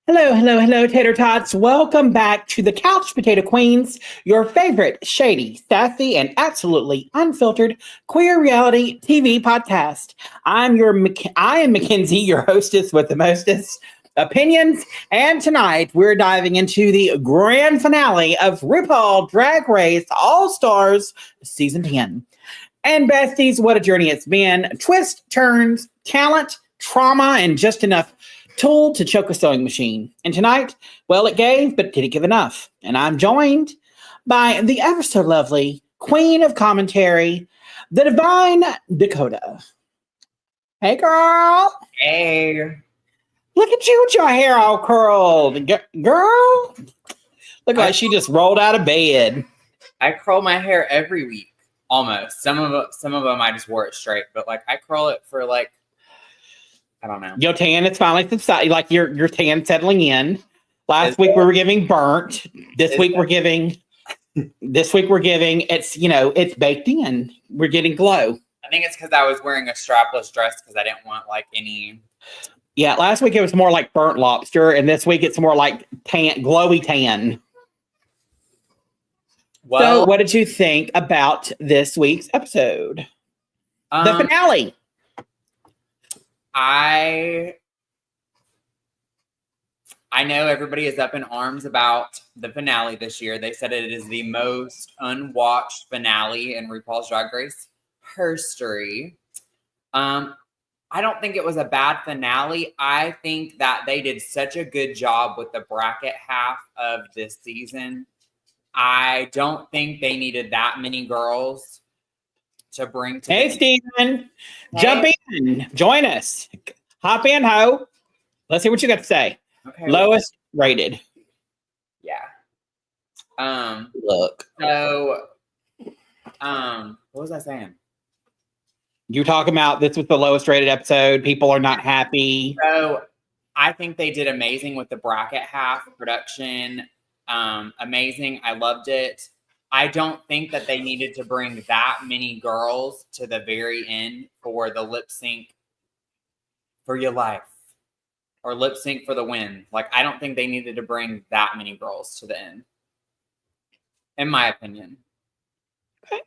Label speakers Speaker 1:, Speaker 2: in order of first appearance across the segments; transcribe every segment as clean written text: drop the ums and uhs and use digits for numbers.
Speaker 1: Hello, hello, hello, tater tots. Welcome back to the Couch Potato Queens, your favorite shady, sassy, and absolutely unfiltered queer reality TV podcast. I am Mackenzie, your hostess with the mostest opinions, and tonight we're diving into the grand finale of RuPaul Drag Race All Stars Season 10. And besties, what a journey it's been. Twists, turns, talent, trauma, and just enough tool to choke a sewing machine. And tonight, well, it gave, but didn't give enough. And I'm joined by the ever so lovely queen of commentary, the divine Dakota. Hey, girl.
Speaker 2: Hey.
Speaker 1: Look at you with your hair all curled. Girl, look like she just rolled out of bed.
Speaker 2: I curl my hair every week, almost. Some of them I just wore it straight, but like I curl it for like, I don't know.
Speaker 1: Your tan is finally subsiding, like your tan settling in. Last week we were giving burnt. This week we're giving it's baked in. We're getting glow.
Speaker 2: I think it's because I was wearing a strapless dress because I didn't want like any.
Speaker 1: Yeah, last week it was more like burnt lobster, and this week it's more like tan, glowy tan. Well, so what did you think about this week's episode? The finale.
Speaker 2: I know everybody is up in arms about the finale this year. They said it is the most unwatched finale in RuPaul's Drag Race history. I don't think it was a bad finale. I think that they did such a good job with the bracket half of this season. I don't think they needed that many girls to bring to.
Speaker 1: Hey, Steven. Hey. Jump in. Join us. Hop in, ho. Let's see what you got to say. Okay. Lowest rated.
Speaker 2: Yeah.
Speaker 1: Look.
Speaker 2: So, what was I saying?
Speaker 1: You're talking about this was the lowest rated episode. People are not happy.
Speaker 2: So, I think they did amazing with the bracket half production. Amazing. I loved it. I don't think that they needed to bring that many girls to the very end for the lip sync for your life or lip sync for the win. Like, I don't think they needed to bring that many girls to the end, in my opinion.
Speaker 1: Okay.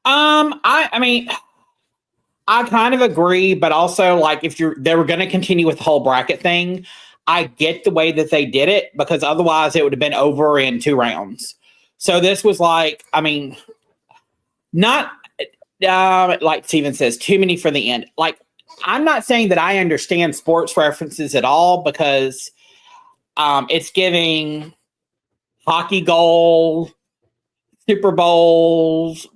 Speaker 1: I mean, I kind of agree, but also like if they were going to continue with the whole bracket thing, I get the way that they did it because otherwise it would have been over in 2 rounds. So this was like, I mean, not like Steven says, too many for the end. Like, I'm not saying that I understand sports references at all because it's giving hockey goal, Super Bowls,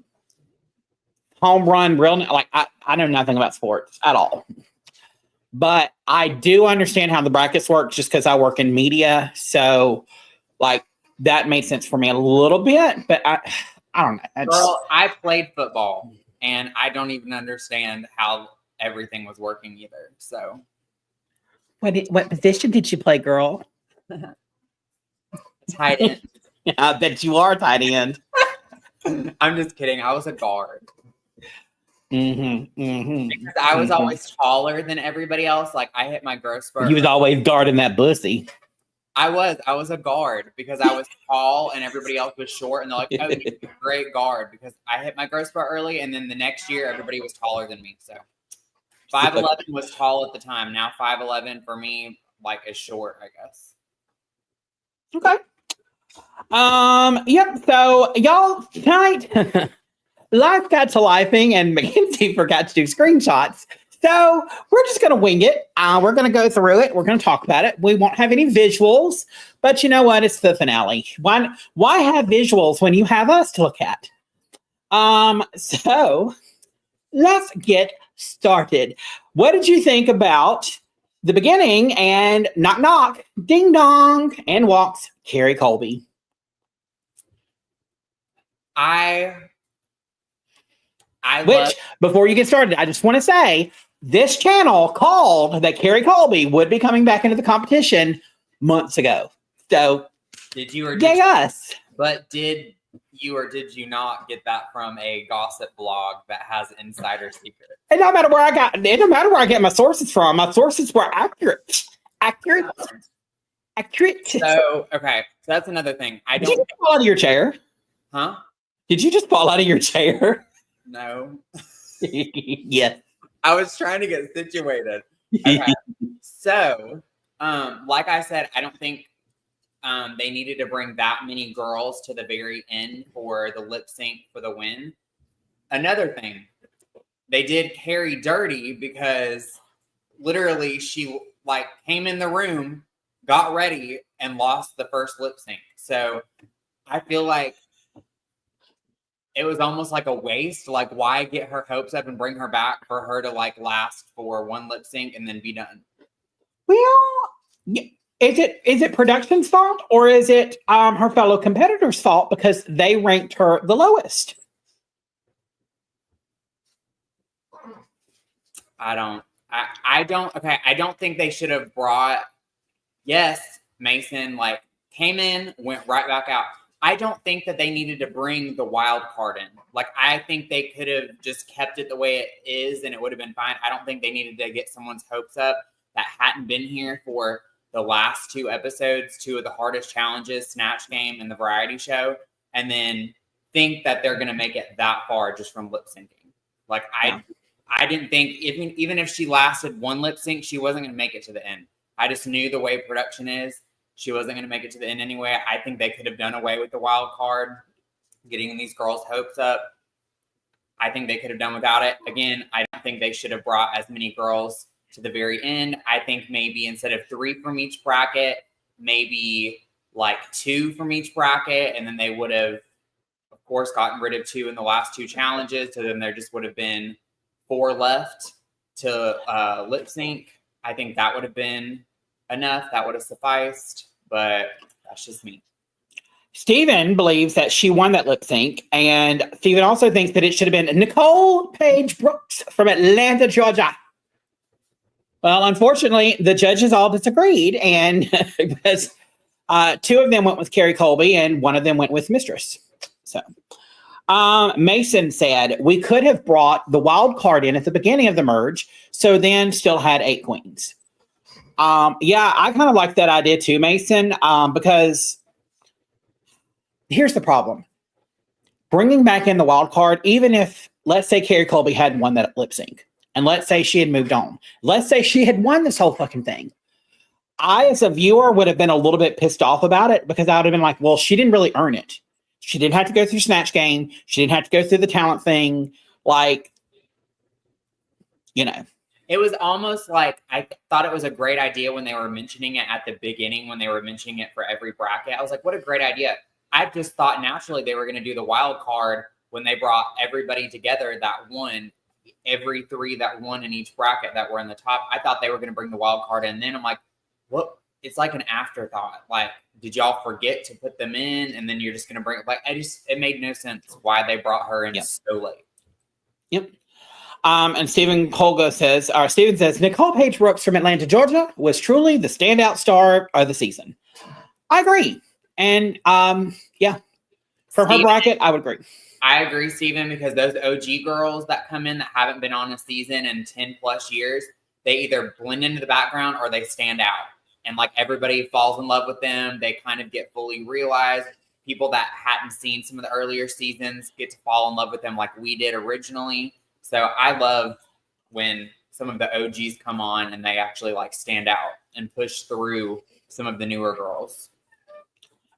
Speaker 1: home run, real. Like, I know nothing about sports at all. But I do understand how the brackets work just because I work in media. So, like, that made sense for me a little bit. But I don't know.
Speaker 2: Girl, I played football, and I don't even understand how everything was working either. So,
Speaker 1: what position did you play, girl?
Speaker 2: Tight end.
Speaker 1: I bet you are tight end.
Speaker 2: I'm just kidding. I was a guard.
Speaker 1: Because
Speaker 2: I was always taller than everybody else. Like I hit my growth spurt.
Speaker 1: You was always guarding that pussy.
Speaker 2: I was a guard because I was tall and everybody else was short. And they're like, oh, you're a great guard because I hit my growth spurt early. And then the next year, everybody was taller than me. So 5'11" was tall at the time. Now 5'11" for me, like is short, I guess.
Speaker 1: Okay. Yep. So y'all tonight. Life got to lifing and Mackenzie forgot to do screenshots. So we're just going to wing it. We're going to go through it. We're going to talk about it. We won't have any visuals, but you know what? It's the finale. Why have visuals when you have us to look at? So let's get started. What did you think about the beginning and knock, knock, ding dong, and walks Carrie Colby? Before you get started, I just want to say this channel called that Carrie Colby would be coming back into the competition months ago. So,
Speaker 2: did you or
Speaker 1: did us?
Speaker 2: But did you or did you not get that from a gossip blog that has insider secrets?
Speaker 1: It don't matter where I get my sources from. My sources were accurate. Accurate. Accurate.
Speaker 2: So, okay. So that's another thing. I
Speaker 1: Did you
Speaker 2: don't.
Speaker 1: just fall out of your chair?
Speaker 2: Huh?
Speaker 1: Did you just fall out of your chair?
Speaker 2: No.
Speaker 1: Yes.
Speaker 2: I was trying to get situated. Okay. So, like I said, I don't think they needed to bring that many girls to the very end for the lip sync for the win. Another thing, they did Carrie dirty because literally she like came in the room, got ready, and lost the first lip sync. So I feel like it was almost like a waste. Like, why get her hopes up and bring her back for her to like last for one lip sync and then be done?
Speaker 1: Well, is it production's fault or is it her fellow competitors' fault because they ranked her the lowest?
Speaker 2: I don't think they should have brought. Yes, Mason like came in, went right back out. I don't think that they needed to bring the wild card in. Like, I think they could have just kept it the way it is and it would have been fine. I don't think they needed to get someone's hopes up that hadn't been here for the last two episodes, two of the hardest challenges, Snatch Game and the variety show, and then think that they're going to make it that far just from lip syncing. Like, I didn't think even if she lasted one lip sync, she wasn't going to make it to the end. I just knew the way production is. She wasn't going to make it to the end anyway. I think they could have done away with the wild card, getting these girls' hopes up. I think they could have done without it. Again, I don't think they should have brought as many girls to the very end. I think maybe instead of 3 from each bracket, maybe like 2 from each bracket. And then they would have, of course, gotten rid of 2 in the last 2 challenges. So then there just would have been 4 left to lip sync. I think that would have been enough. That would have sufficed, but that's just me.
Speaker 1: Steven believes that she won that lip sync, and Steven also thinks that it should have been Nicole Paige Brooks from Atlanta, Georgia. Well, unfortunately, the judges all disagreed, and because 2 of them went with Carrie Colby and 1 of them went with Mistress. So Mason said, we could have brought the wild card in at the beginning of the merge, so then still had 8 queens. Yeah, I kind of like that idea too, Mason, because here's the problem. Bringing back in the wild card, even if, let's say Carrie Colby hadn't won that lip sync, and let's say she had moved on. Let's say she had won this whole fucking thing. I, as a viewer, would have been a little bit pissed off about it because I would have been like, well, she didn't really earn it. She didn't have to go through Snatch Game. She didn't have to go through the talent thing. Like, you know.
Speaker 2: It was almost like I thought it was a great idea when they were mentioning it at the beginning, when they were mentioning it for every bracket. I was like, what a great idea. I just thought naturally they were going to do the wild card when they brought everybody together that won, every 3 that won in each bracket that were in the top. I thought they were going to bring the wild card in. Then I'm like, what? It's like an afterthought. Like, did y'all forget to put them in? And then you're just going to bring it. Like, it made no sense why they brought her in so late.
Speaker 1: Yep. And Steven says, Nicole Paige Brooks from Atlanta, Georgia was truly the standout star of the season. I agree. And yeah, for her bracket, I would agree.
Speaker 2: I agree, Steven, because those OG girls that come in that haven't been on a season in 10 plus years, they either blend into the background or they stand out. And like everybody falls in love with them. They kind of get fully realized. People that hadn't seen some of the earlier seasons get to fall in love with them like we did originally. So I love when some of the OGs come on and they actually like stand out and push through some of the newer girls.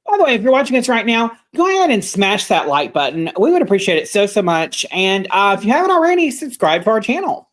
Speaker 1: By the way, if you're watching us right now, go ahead and smash that like button. We would appreciate it so much. And if you haven't already, subscribe to our channel.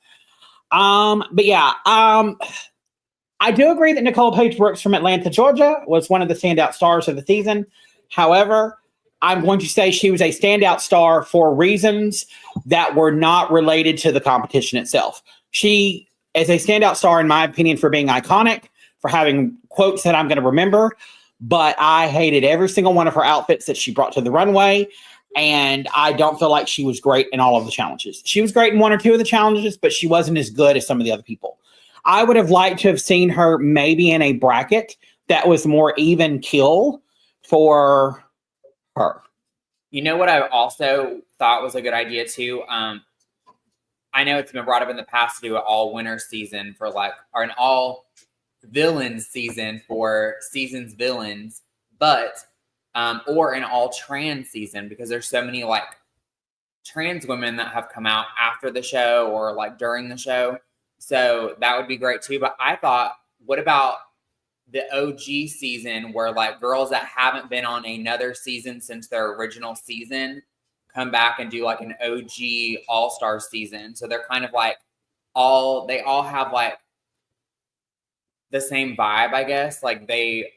Speaker 1: But yeah, I do agree that Nicole Paige Brooks from Atlanta, Georgia was one of the standout stars of the season. However, I'm going to say she was a standout star for reasons that were not related to the competition itself. She is a standout star, in my opinion, for being iconic, for having quotes that I'm going to remember. But I hated every single one of her outfits that she brought to the runway. And I don't feel like she was great in all of the challenges. She was great in 1 or 2 of the challenges, but she wasn't as good as some of the other people. I would have liked to have seen her maybe in a bracket that was more even kill for her.
Speaker 2: You know what I also thought was a good idea too? I know it's been brought up in the past to do an all winter season for like, or an all villains season for season's villains, but or an all trans season, because there's so many like trans women that have come out after the show or like during the show. So that would be great too. But I thought, what about the OG season where like girls that haven't been on another season since their original season come back and do like an OG all-star season. So they're kind of like they all have like the same vibe, I guess. Like they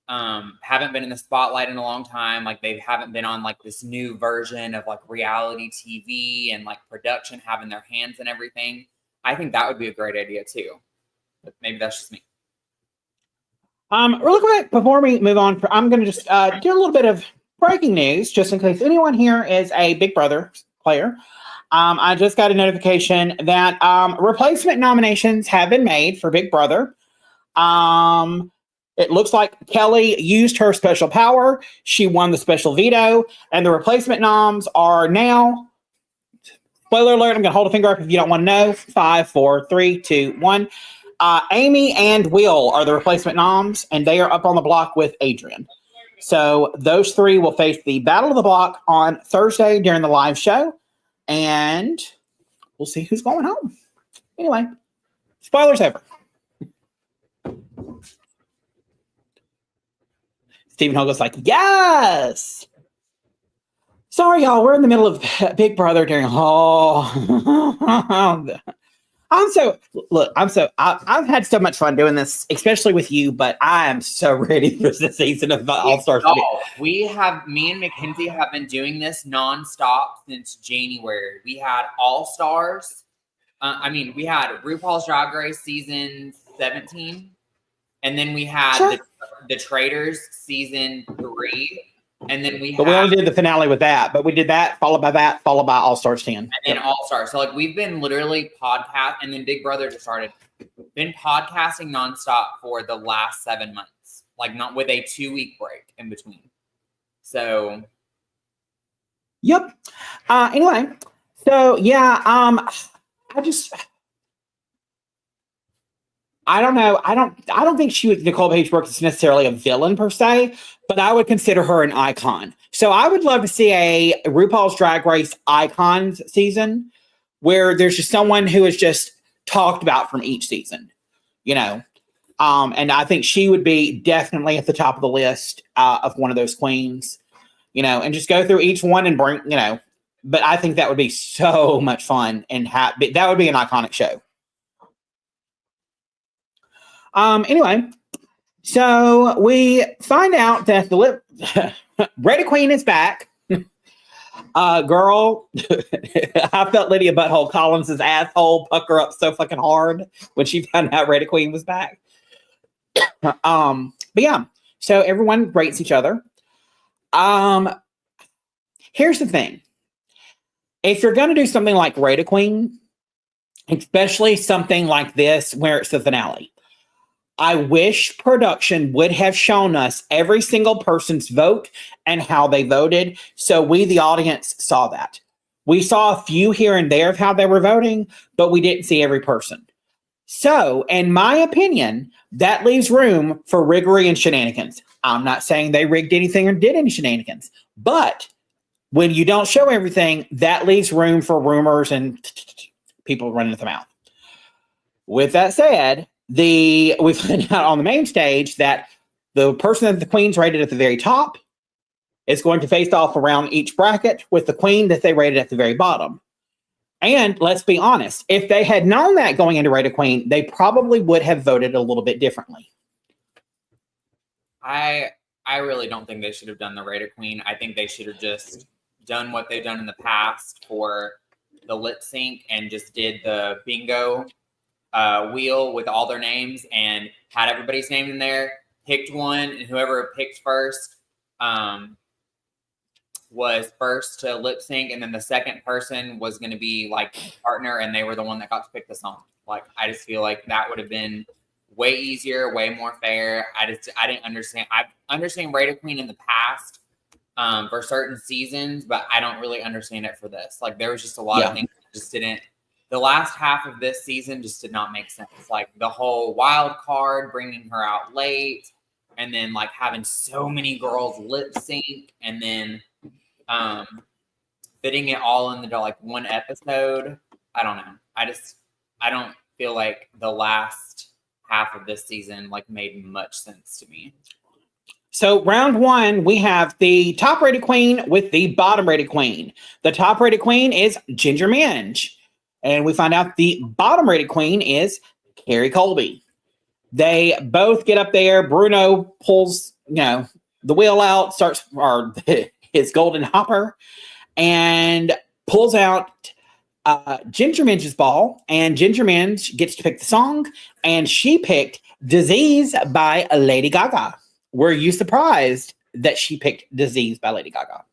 Speaker 2: haven't been in the spotlight in a long time. Like they haven't been on like this new version of like reality TV and like production having their hands in everything. I think that would be a great idea too. But maybe that's just me.
Speaker 1: Really quick before we move on, I'm going to just do a little bit of breaking news, just in case anyone here is a Big Brother player. I just got a notification that replacement nominations have been made for Big Brother. It looks like Kelly used her special power. She won the special veto, and the replacement noms are now. Spoiler alert! I'm going to hold a finger up if you don't want to know. 5, 4, 3, 2, 1. Amy and Will are the replacement noms, and they are up on the block with Adrian. So those three will face the Battle of the Block on Thursday during the live show, and we'll see who's going home. Anyway, spoilers over. Stephen Hogan's like, yes! Sorry, y'all. We're in the middle of Big Brother during I've had so much fun doing this, especially with you, but I am so ready for the season of All-Stars.
Speaker 2: Me and Mackenzie have been doing this nonstop since January. We had All-Stars. We had RuPaul's Drag Race season 17. And then we had the Traitors season 3. And then we
Speaker 1: only did the finale with that, but we did that, followed by All-Stars 10.
Speaker 2: And then All-Stars. So like we've been literally and then Big Brother just started. Been podcasting nonstop for the last 7 months. Like not with a 2-week break in between. So
Speaker 1: yep. Anyway, so yeah, I don't know. I don't think Nicole Paige Brooks is necessarily a villain per se, but I would consider her an icon. So I would love to see a RuPaul's Drag Race Icons season where there's just someone who is just talked about from each season, and I think she would be definitely at the top of the list of one of those queens, and just go through each one and bring, but I think that would be so much fun and that would be an iconic show. Anyway, so we find out that the Ready Queen is back. Girl, I felt Lydia Butthole Collins' asshole pucker up so fucking hard when she found out Ready Queen was back. But yeah, so everyone rates each other. Here's the thing. If you're going to do something like Ready Queen, especially something like this where it's the finale, I wish production would have shown us every single person's vote and how they voted, so we, the audience, saw that. We saw a few here and there of how they were voting, but we didn't see every person. So, in my opinion, that leaves room for riggery and shenanigans. I'm not saying they rigged anything or did any shenanigans, but when you don't show everything, that leaves room for rumors and people running at the mouth. With that said, we find out on the main stage that the person that the queen's rated at the very top is going to face off around each bracket with the queen that they rated at the very bottom. And let's be honest, if they had known that going into Rate a Queen, they probably would have voted a little bit differently.
Speaker 2: I really don't think they should have done the Rate a Queen. I think they should have just done what they've done in the past for the lip sync and just did the bingo wheel with all their names and had everybody's name in there, picked one, and whoever picked first was first to lip sync, and then the second person was going to be like partner, and they were the one that got to pick the song. Like, I just feel like that would have been way easier, way more fair. I didn't understand. I understand Rate a Queen in the past for certain seasons, but I don't really understand it for this. Like, there was just a lot of things that just didn't the last half of this season just did not make sense. Like the whole wild card, bringing her out late, and then like having so many girls lip sync, and then fitting it all into like one episode. I don't know. I don't feel like the last half of this season like made much sense to me.
Speaker 1: So round one, we have the top rated queen with the bottom rated queen. The top rated queen is Ginger Minj. And we find out the bottom rated queen is Carrie Colby. They both get up there. Bruno pulls, the wheel out, starts his golden hopper, and pulls out Ginger Minj's ball. And Ginger Minj gets to pick the song, and she picked "Disease" by Lady Gaga. Were you surprised that she picked "Disease" by Lady Gaga?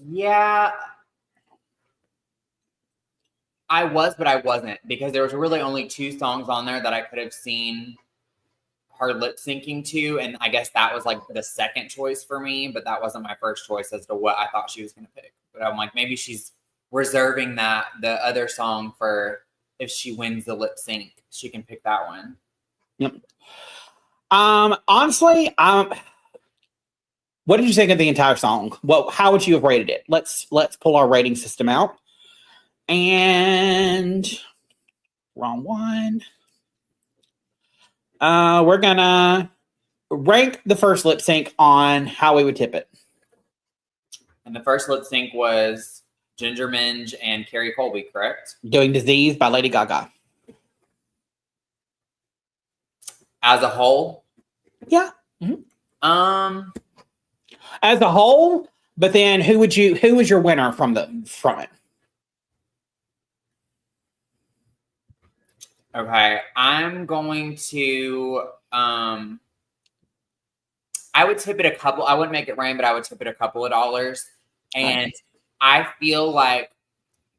Speaker 2: Yeah, I was, but I wasn't, because there was really only 2 songs on there that I could have seen her lip syncing to, and I guess that was like the second choice for me, but that wasn't my first choice as to what I thought she was going to pick. But I'm like, maybe she's reserving the other song for if she wins the lip sync, she can pick that one.
Speaker 1: Yep. Honestly, what did you think of the entire song? Well, how would you have rated it? Let's pull our rating system out. And wrong one. We're gonna rank the first lip sync on how we would tip it.
Speaker 2: And the first lip sync was Ginger Minj and Carrie Colby, correct?
Speaker 1: Doing "Disease" by Lady Gaga.
Speaker 2: As a whole?
Speaker 1: Yeah. Mm-hmm. As a whole, but then who was your winner from it?
Speaker 2: Okay, I'm going to I would tip it a couple. I wouldn't make it rain, but I would tip it a couple of dollars. And I feel like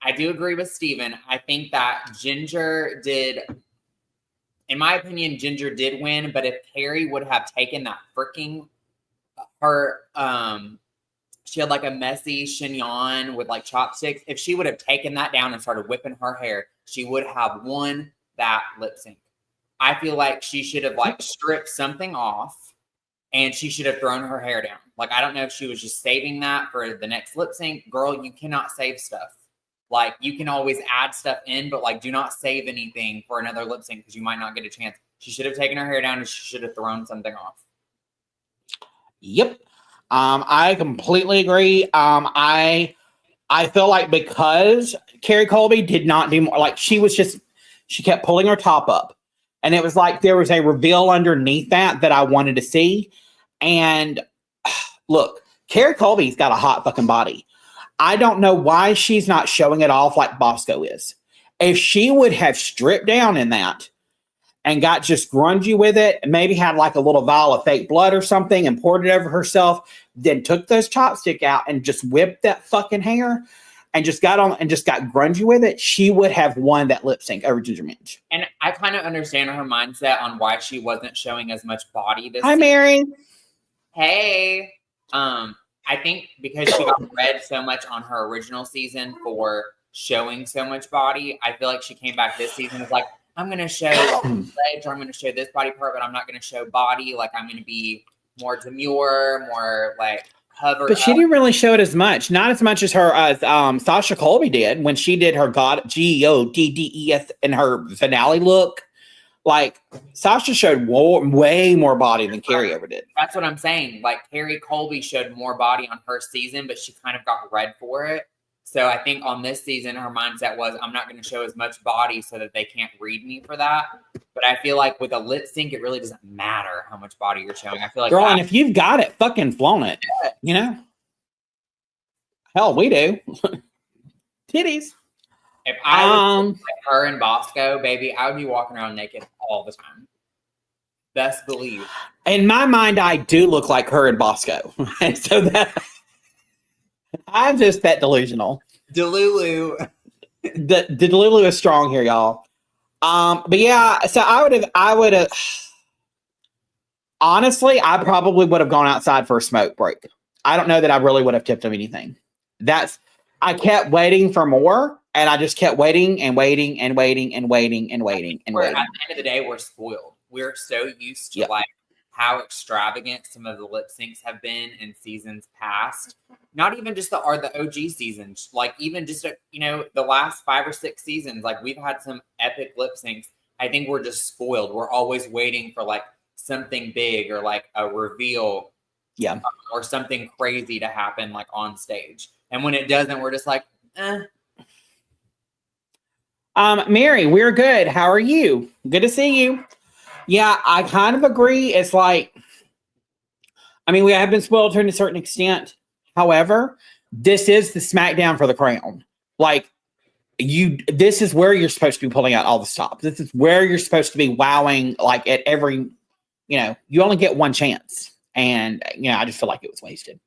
Speaker 2: I do agree with Steven. I think that Ginger did, in my opinion, Ginger did win, but if Carrie would have taken that freaking she had like a messy chignon with like chopsticks. If she would have taken that down and started whipping her hair, she would have won that lip sync. I feel like she should have like stripped something off and she should have thrown her hair down. Like, I don't know if she was just saving that for the next lip sync. Girl, you cannot save stuff. Like, you can always add stuff in, but like, do not save anything for another lip sync because you might not get a chance. She should have taken her hair down and she should have thrown something off.
Speaker 1: Yep. I completely agree. I feel like because Carrie Colby did not do more, like she kept pulling her top up. And it was like there was a reveal underneath that I wanted to see. And look, Carrie Colby's got a hot fucking body. I don't know why she's not showing it off like Bosco is. If she would have stripped down in that and got just grungy with it, maybe had like a little vial of fake blood or something and poured it over herself, then took those chopstick out and just whipped that fucking hair and just got grungy with it, she would have won that lip sync over Ginger Minj.
Speaker 2: And I kind of understand her mindset on why she wasn't showing as much body this
Speaker 1: Hi,
Speaker 2: season.
Speaker 1: Mary.
Speaker 2: Hey. I think because she got read so much on her original season for showing so much body, I feel like she came back this season was like, I'm going to show legs or I'm going to show this body part, but I'm not going to show body. Like, I'm going to be more demure, more like hover.
Speaker 1: But she didn't really show it as much. Not as much as Sasha Colby did when she did her GODDES in her finale look. Like, Sasha showed way more body than Carrie ever did.
Speaker 2: That's what I'm saying. Like, Carrie Colby showed more body on her season, but she kind of got read for it. So I think on this season, her mindset was, I'm not going to show as much body so that they can't read me for that. But I feel like with a lip sync, it really doesn't matter how much body you're showing. I feel like,
Speaker 1: girl, and if you've got it, fucking flown it. You know? Hell, we do. Titties.
Speaker 2: If I was like her and Bosco, baby, I would be walking around naked all the time. Best believe.
Speaker 1: In my mind, I do look like her and Bosco. And so that I'm just that delusional.
Speaker 2: Delulu.
Speaker 1: The Delulu is strong here, y'all. But yeah, so I would have honestly, I probably would have gone outside for a smoke break. I don't know that I really would have tipped them anything. That's I kept waiting for more, and I just kept waiting and waiting and waiting and waiting and waiting and waiting.
Speaker 2: At the end of the day, we're spoiled. We're so used to like how extravagant some of the lip syncs have been in seasons past. Not even just the OG seasons, like even just the last 5 or 6 seasons. Like we've had some epic lip syncs. I think we're just spoiled. We're always waiting for like something big or like a reveal, or something crazy to happen like on stage. And when it doesn't, we're just like, eh.
Speaker 1: Mary, we're good. How are you? Good to see you. Yeah, I kind of agree. It's like, I mean, we have been spoiled to a certain extent. However, this is the SmackDown for the crown. Like, this is where you're supposed to be pulling out all the stops. This is where you're supposed to be wowing, like at every, you only get one chance. And, I just feel like it was wasted.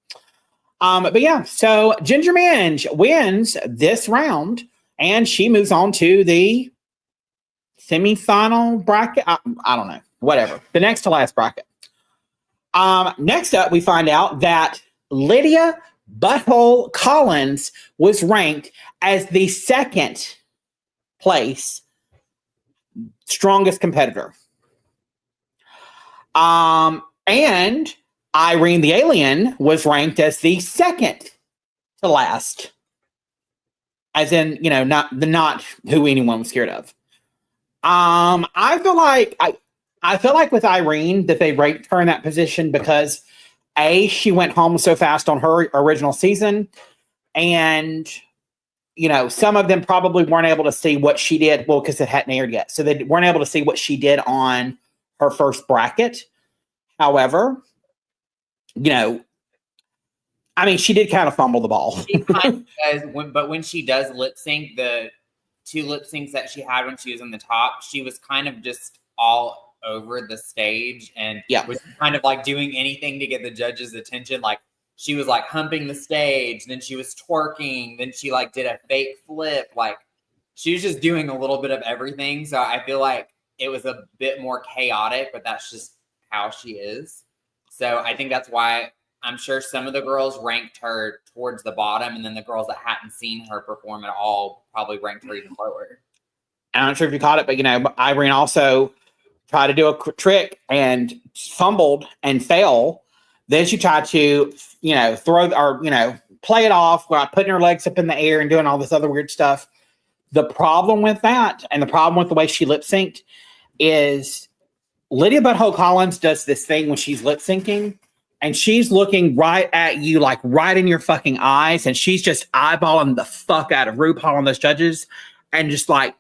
Speaker 1: But yeah, so Ginger Minge wins this round and she moves on to the semifinal bracket. I don't know, whatever. The next to last bracket. Next up, we find out that Lydia Butthole Collins was ranked as the second place strongest competitor. And Irene the Alien was ranked as the second to last. As in, not who anyone was scared of. I feel like with Irene that they ranked her in that position because she went home so fast on her original season, and some of them probably weren't able to see what she did. Well, because it hadn't aired yet, so they weren't able to see what she did on her first bracket. However, I mean, she did kind of fumble the ball.
Speaker 2: She kind of does, but when she does lip sync, the 2 lip syncs that she had when she was on the top, she was kind of just all over the stage and was kind of like doing anything to get the judges' attention. Like she was like humping the stage, then she was twerking, then she like did a fake flip. Like she was just doing a little bit of everything. So I feel like it was a bit more chaotic, but that's just how she is. So I think that's why I'm sure some of the girls ranked her towards the bottom, and then the girls that hadn't seen her perform at all probably ranked her even lower.
Speaker 1: I'm not sure if you caught it, but Irene also tried to do a trick and fumbled and fell. Then she tried to, throw or play it off by putting her legs up in the air and doing all this other weird stuff. The problem with that, and the problem with the way she lip synced, is Lydia Butthole Collins does this thing when she's lip syncing. And she's looking right at you, like right in your fucking eyes. And she's just eyeballing the fuck out of RuPaul and those judges. And just like,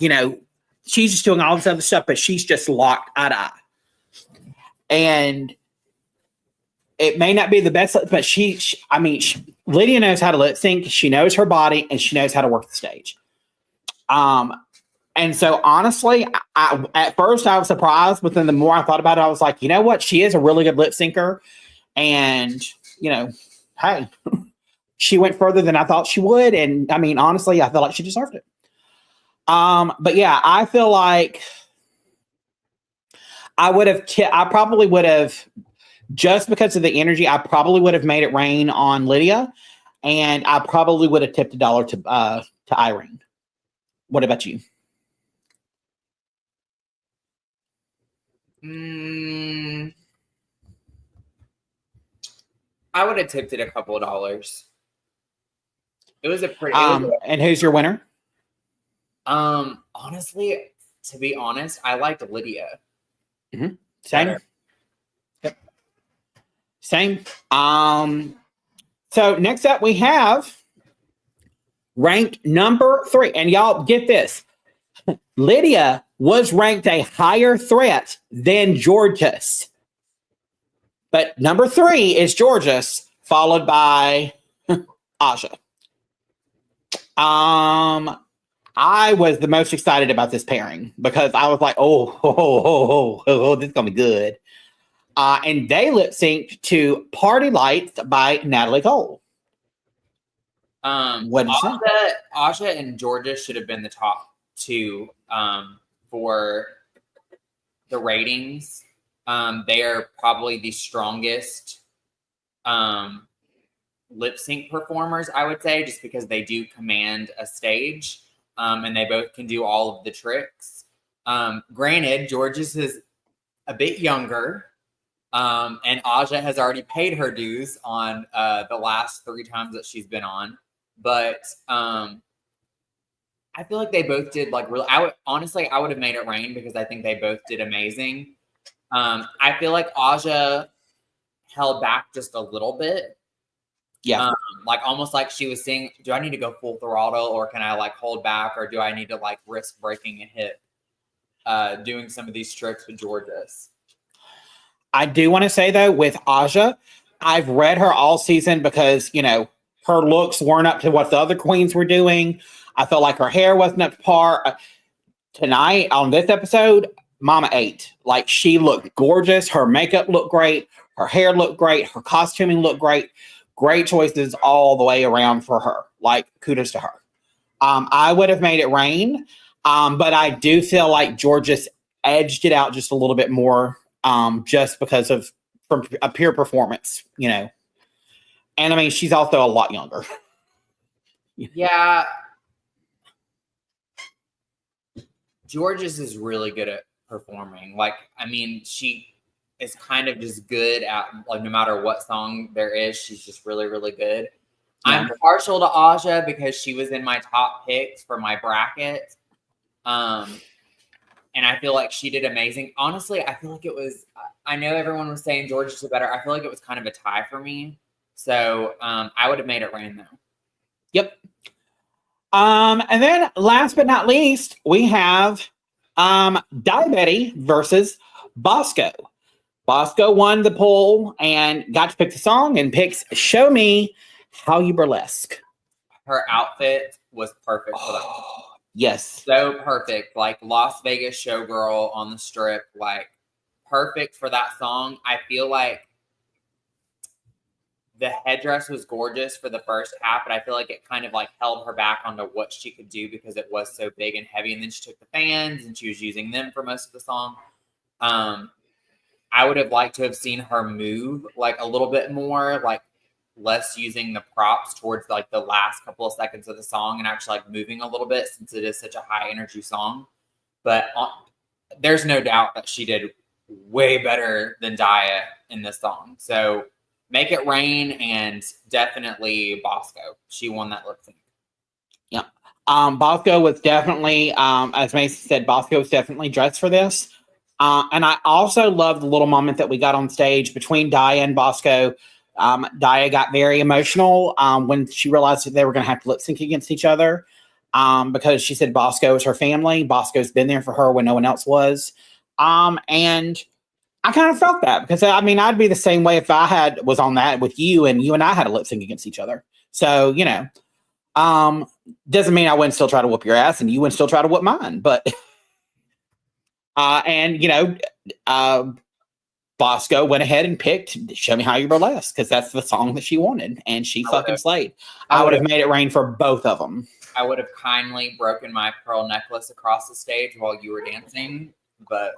Speaker 1: she's just doing all this other stuff, but she's just locked eye to eye. And it may not be the best, but Lydia knows how to lip sync. She knows her body and she knows how to work the stage. And so honestly, at first I was surprised, but then the more I thought about it, I was like, you know what? She is a really good lip syncer. And, hey, she went further than I thought she would. And I mean, honestly, I feel like she deserved it. But yeah, I feel like I probably would have, just because of the energy, I probably would have made it rain on Lydia. And I probably would have tipped $1 to Irene. What about you?
Speaker 2: I would have tipped it a couple of dollars. It was a pretty.
Speaker 1: And who's your winner?
Speaker 2: Honestly, to be honest, I liked Lydia.
Speaker 1: Mm-hmm. Same. Yep. Same. So next up we have ranked number 3, and y'all get this: Lydia was ranked a higher threat than Georges. But number 3 is Georges, followed by Aja. I was the most excited about this pairing because I was like, oh, this is going to be good. And they lip synced to Party Lights by Natalie Cole. What did you say?
Speaker 2: Aja and Georges should have been the top 2 for the ratings. They are probably the strongest lip sync performers, I would say, just because they do command a stage, and they both can do all of the tricks. Granted, George's is a bit younger, and Aja has already paid her dues on the last 3 times that she's been on, but I feel like they both did like really. I would have made it rain because I think they both did amazing. I feel like Aja held back just a little bit.
Speaker 1: Yeah.
Speaker 2: Like almost like she was saying, do I need to go full throttle, or can I like hold back, or do I need to like risk breaking a hip doing some of these tricks with George's?
Speaker 1: I do want to say though, with Aja, I've read her all season because, you know, her looks weren't up to what the other queens were doing. I felt like her hair wasn't up to par. Tonight on this episode, Mama ate. Like, she looked gorgeous. Her makeup looked great. Her hair looked great. Her costuming looked great. Great choices all the way around for her. Like, kudos to her. I would have made it rain, but I do feel like Georges edged it out just a little bit more, just because of from a pure performance, you know. And I mean, she's also a lot younger.
Speaker 2: Yeah. Georges is really good at performing. Like, I mean, she is kind of just good at, like, no matter what song there is, she's just really, really good. Yeah. I'm partial to Aja because she was in my top picks for my bracket. And I feel like she did amazing. Honestly, I feel like it was, I know everyone was saying Georges is better. I feel like it was kind of a tie for me. So I would have made it rain though.
Speaker 1: Yep. And then last but not least, we have Diabetti versus Bosco. Bosco won the poll and got to pick the song and picks Show Me How You Burlesque.
Speaker 2: Her outfit was perfect for that.
Speaker 1: Yes.
Speaker 2: So perfect. Like Las Vegas showgirl on the strip. Like perfect for that song. I feel like the headdress was gorgeous for the first half, but I feel like it kind of like held her back onto what she could do because it was so big and heavy. And then she took the fans and she was using them for most of the song. I would have liked to have seen her move like a little bit more, like less using the props towards like the last couple of seconds of the song and actually like moving a little bit since it is such a high energy song. But there's no doubt that she did way better than Daya in this song. So make it rain, and definitely Bosco. She won that lip sync.
Speaker 1: Yeah. Bosco was definitely, as Macy said, Bosco was definitely dressed for this. And I also love the little moment that we got on stage between Daya and Bosco. Daya got very emotional when she realized that they were going to have to lip sync against each other, because she said Bosco is her family. Bosco's been there for her when no one else was. And I kind of felt that because, I mean, I'd be the same way if I was on that with you and you and I had a lip sync against each other. So, you know, doesn't mean I wouldn't still try to whoop your ass and you wouldn't still try to whoop mine. But, and, you know, Bosco went ahead and picked Show Me How You Burlesque because that's the song that she wanted, and she fucking slayed. I would have made it rain for both of them.
Speaker 2: I would have kindly broken my pearl necklace across the stage while you were dancing, but...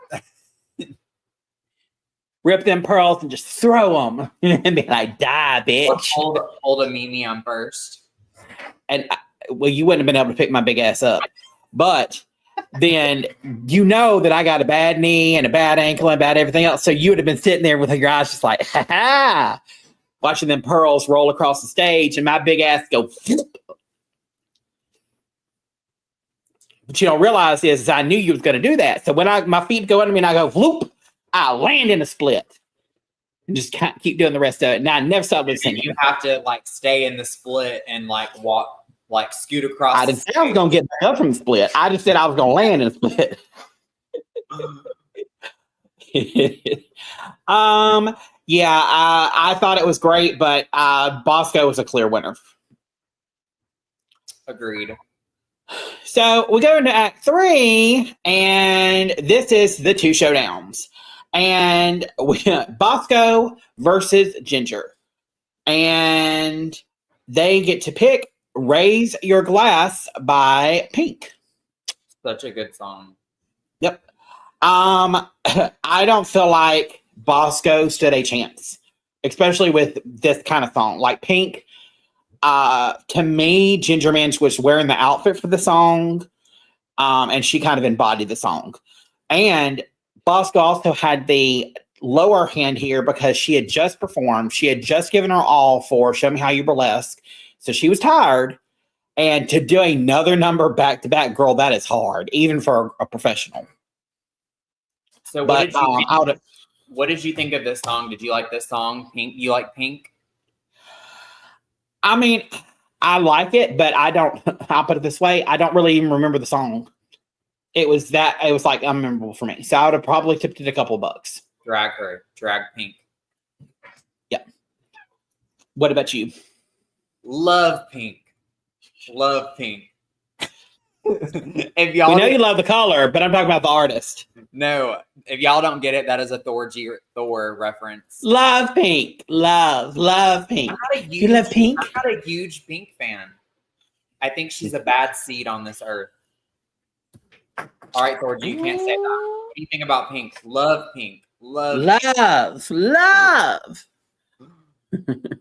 Speaker 1: Rip them pearls and just throw them and be like, die, bitch.
Speaker 2: Hold a Mimi on first.
Speaker 1: And, well, you wouldn't have been able to pick my big ass up. But then you know that I got a bad knee and a bad ankle and bad everything else. So you would have been sitting there with your eyes just like, ha ha, watching them pearls roll across the stage and my big ass go, whoop. What you don't realize is I knew you was going to do that. So when my feet go under me and I go, whoop, I land in a split and just keep doing the rest of it. And I never stopped listening.
Speaker 2: You have to like stay in the split and like walk, like scoot across.
Speaker 1: I didn't say I was going to get back up from the split. I just said I was going to land in a split. Yeah, I thought it was great, but Bosco was a clear winner.
Speaker 2: Agreed.
Speaker 1: So we go into Act 3, and this is the 2 showdowns. And Bosco versus Ginger. And they get to pick Raise Your Glass by Pink.
Speaker 2: Such a good song.
Speaker 1: Yep. I don't feel like Bosco stood a chance, especially with this kind of song. Like Pink to me, Ginger Minj was wearing the outfit for the song, and she kind of embodied the song. And Bosco also had the lower hand here because she had just performed. She had just given her all for Show Me How You Burlesque. So she was tired. And to do another number back to back, girl, that is hard, even for a professional.
Speaker 2: So what did you think of this song? Did you like this song? Pink? You like Pink?
Speaker 1: I mean, I like it, but I don't. I'll put it this way: I don't really even remember the song. It was like unmemorable for me. So I would have probably tipped it a couple bucks.
Speaker 2: Drag Pink.
Speaker 1: Yeah. What about you?
Speaker 2: Love Pink. If y'all
Speaker 1: we know you love the color, but I'm talking about the artist.
Speaker 2: No, if y'all don't get it, that is a Thor reference.
Speaker 1: Love Pink. Love Pink. You love Pink?
Speaker 2: I'm not a huge Pink fan. I think she's a bad seed on this earth. All right, Thor, you can't say that. What do you think about Pink? Love Pink. Love.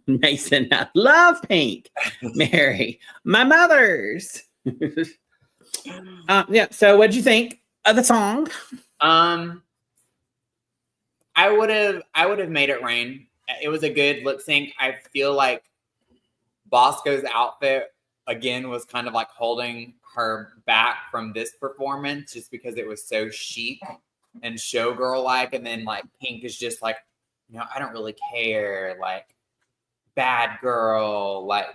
Speaker 1: Mason, I love Pink. Mary, my mother's. Yeah. So, what did you think of the song?
Speaker 2: I would have made it rain. It was a good lip sync. I feel like Bosco's outfit again was kind of like holding her back from this performance, just because it was so chic and showgirl like, and then like Pink is just like, I don't really care, like bad girl, like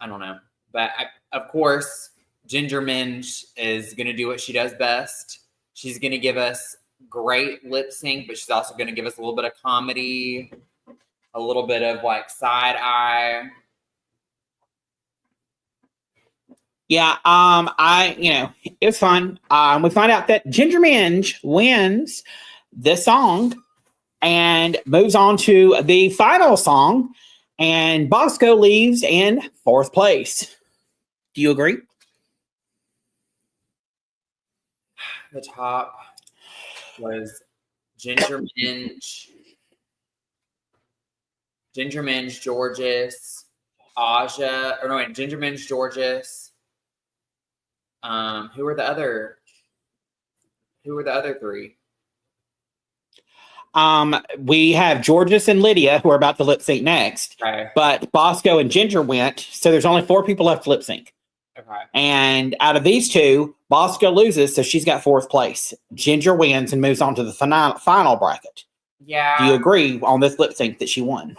Speaker 2: I don't know. But of course, Ginger Minj is going to do what she does best. She's going to give us great lip sync, but she's also going to give us a little bit of comedy, a little bit of like side eye.
Speaker 1: Yeah, it was fun. We find out that Ginger Minj wins this song and moves on to the final song, and Bosco leaves in 4th place. Do you agree?
Speaker 2: The top was Ginger Minj, Georges, Aja, Ginger Minj, Georges. Who were the other 3?
Speaker 1: We have Georges and Lydia, who are about to lip sync next.
Speaker 2: Okay.
Speaker 1: But Bosco and Ginger went, so there's only 4 people left to lip sync.
Speaker 2: Okay.
Speaker 1: And out of these 2, Bosco loses, so she's got 4th place. Ginger wins and moves on to the final bracket.
Speaker 2: Yeah.
Speaker 1: Do you agree on this lip sync that she won?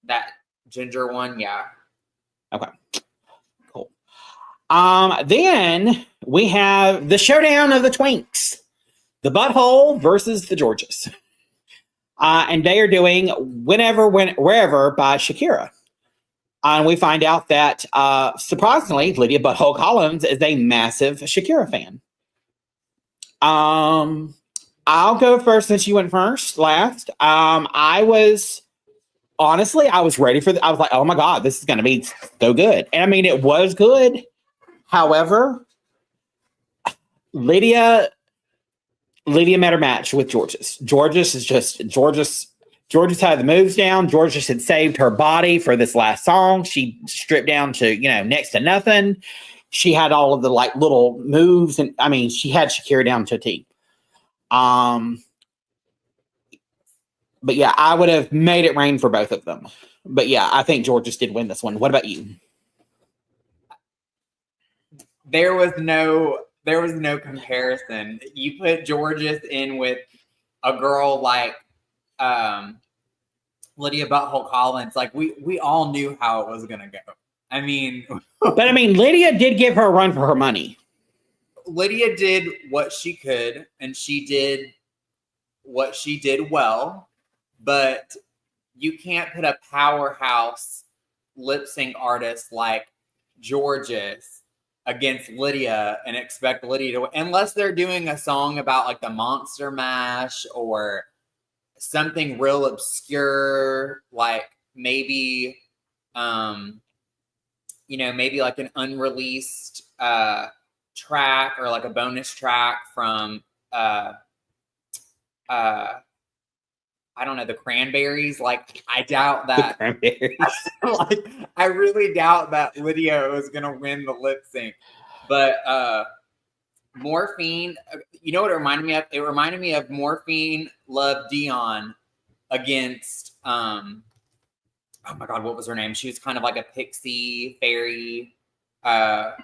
Speaker 2: That Ginger won, yeah.
Speaker 1: Okay. Cool. Then we have the showdown of the twinks. The Butthole versus the Georges. And they are doing Whenever, Wherever by Shakira. And we find out that, surprisingly, Lydia Butthole Collins is a massive Shakira fan. I'll go first since you went last. I was ready for I was like, oh my God, this is going to be so good. And I mean, it was good. However, Lydia met her match with Georges. Georges had the moves down. Georges had saved her body for this last song. She stripped down to, next to nothing. She had all of the like little moves. And I mean, she had Shakira down to a T. But yeah, I would have made it rain for both of them. But yeah, I think Georges did win this one. What about you?
Speaker 2: There was no comparison. You put Georges in with a girl like Lydia Butthole Collins. Like we all knew how it was gonna go. I mean,
Speaker 1: Lydia did give her a run for her money.
Speaker 2: Lydia did what she could, and she did what she did well. But you can't put a powerhouse lip sync artist like Georges against Lydia and expect Lydia to, unless they're doing a song about like the Monster Mash or something real obscure, like maybe maybe like an unreleased track or like a bonus track from I don't know, the Cranberries. Like, I doubt that.
Speaker 1: Cranberries.
Speaker 2: Like, I really doubt that Lydia was gonna win the lip sync. But Morphine, you know what it reminded me of? It reminded me of Morphine Love Dion against oh my god, what was her name? She was kind of like a pixie fairy. That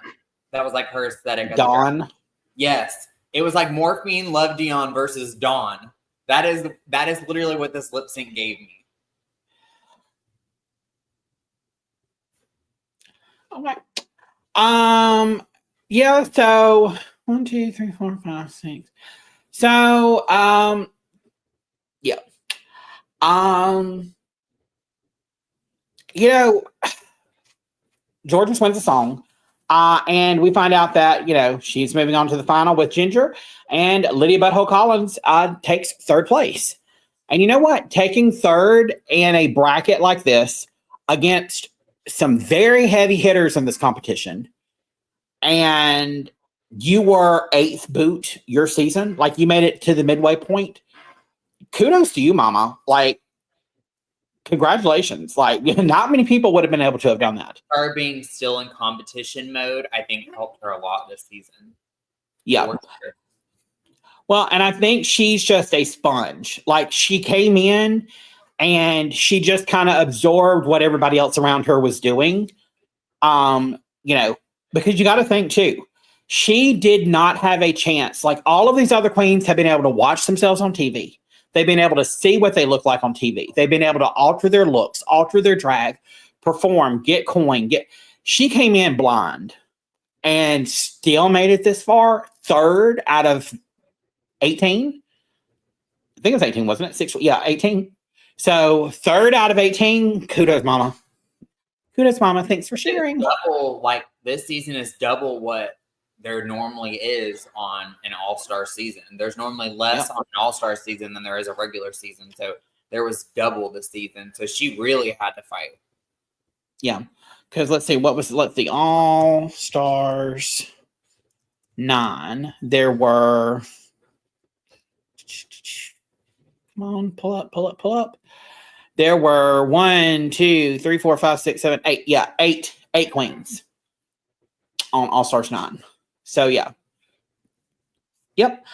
Speaker 2: was like her aesthetic.
Speaker 1: Dawn.
Speaker 2: Yes. It was like Morphine Love Dion versus Dawn. That is literally what this lip sync gave me.
Speaker 1: Okay. Yeah, so 1, 2, 3, 4, 5, 6. So, yeah. You know, Georgia wins the song. And we find out that, you know, she's moving on to the final with Ginger, and Lydia Butthole Collins takes third place. And you know what? Taking third in a bracket like this against some very heavy hitters in this competition, and you were 8th boot your season, like you made it to the midway point. Kudos to you, mama. Like, congratulations. Like, not many people would have been able to have done that.
Speaker 2: Her being still in competition mode, I think, helped her a lot this season.
Speaker 1: Yeah. Well, and I think she's just a sponge. Like, she came in and she just kind of absorbed what everybody else around her was doing. You know, because you got to think too, she did not have a chance. Like, all of these other queens have been able to watch themselves on TV. They've been able to see what they look like on TV. They've been able to alter their looks, alter their drag, perform, get coin. She came in blind and still made it this far. 3rd out of 18. I think it was 18, wasn't it? 6. Yeah, 18. So 3rd out of 18. Kudos, mama. Kudos, mama. Thanks for sharing.
Speaker 2: Double, like, this season is double what there normally is on an all-star season. There's normally less on an all-star season than there is a regular season. So there was double this season. So she really had to fight.
Speaker 1: Yeah. Because let's see, the all-stars 9. There were, come on, pull up. There were 1, 2, 3, 4, 5, 6, 7, 8. Yeah, 8 queens on All-Stars 9. So yeah. Yep.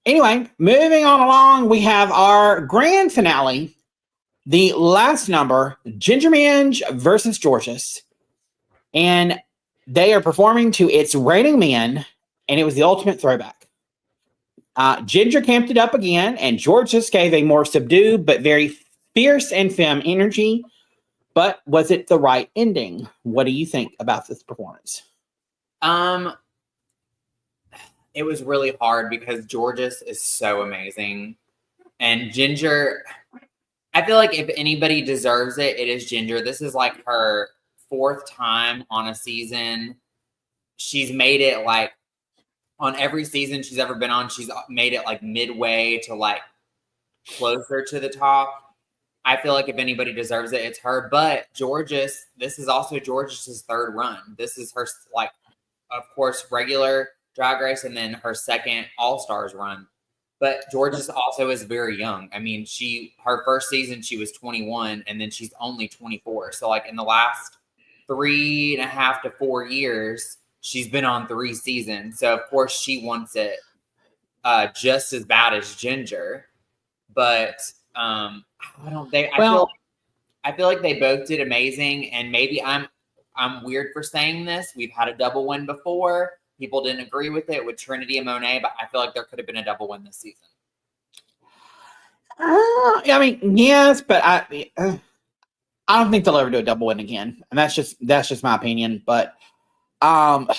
Speaker 1: Anyway, moving on along, we have our grand finale. The last number, Ginger Minge versus Georges. And they are performing to It's Raining Men, and it was the ultimate throwback. Ginger camped it up again, and Georges gave a more subdued but very fierce and femme energy. But was it the right ending? What do you think about this performance?
Speaker 2: It was really hard because Georges is so amazing. And Ginger, I feel like if anybody deserves it, it is Ginger. This is like her 4th time on a season. She's made it like on every season she's ever been on, she's made it like midway to like closer to the top. I feel like if anybody deserves it, it's her. But Georges, this is also Georges' 3rd run. This is her, like, of course, regular Drag Race, and then her 2nd All-Stars run. But Georges also is very young. I mean, her first season, she was 21, and then she's only 24. So, like, in the last 3.5 to 4 years, she's been on 3 seasons. So, of course, she wants it just as bad as Ginger. But I feel like they both did amazing. And maybe I'm weird for saying this. We've had a double win before. People didn't agree with it with Trinity and Monet, but I feel like there could have been a double win this season.
Speaker 1: I mean, yes, but I don't think they'll ever do a double win again, and that's just my opinion. But what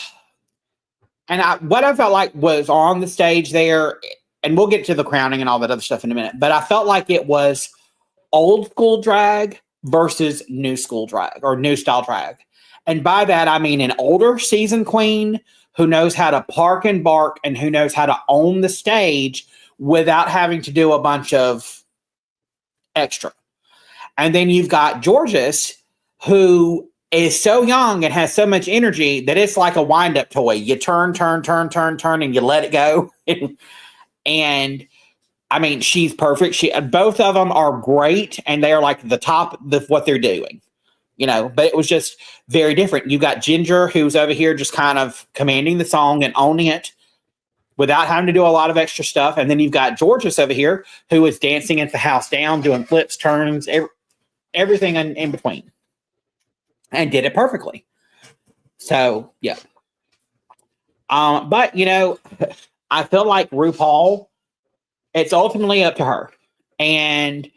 Speaker 1: I felt like was on the stage there, and we'll get to the crowning and all that other stuff in a minute. But I felt like it was old school drag versus new school drag or new style drag, and by that I mean an older seasoned queen who knows how to park and bark and who knows how to own the stage without having to do a bunch of extra. And then you've got Georges, who is so young and has so much energy that it's like a wind-up toy. You turn, and you let it go. And I mean, she's perfect. Both of them are great, and they are like the top of what they're doing. But it was just very different. You got Ginger, who's over here just kind of commanding the song and owning it without having to do a lot of extra stuff. And then you've got Georges over here, who is dancing at the house down, doing flips, turns, everything in between, and did it perfectly. So, yeah. But, I feel like RuPaul, it's ultimately up to her. And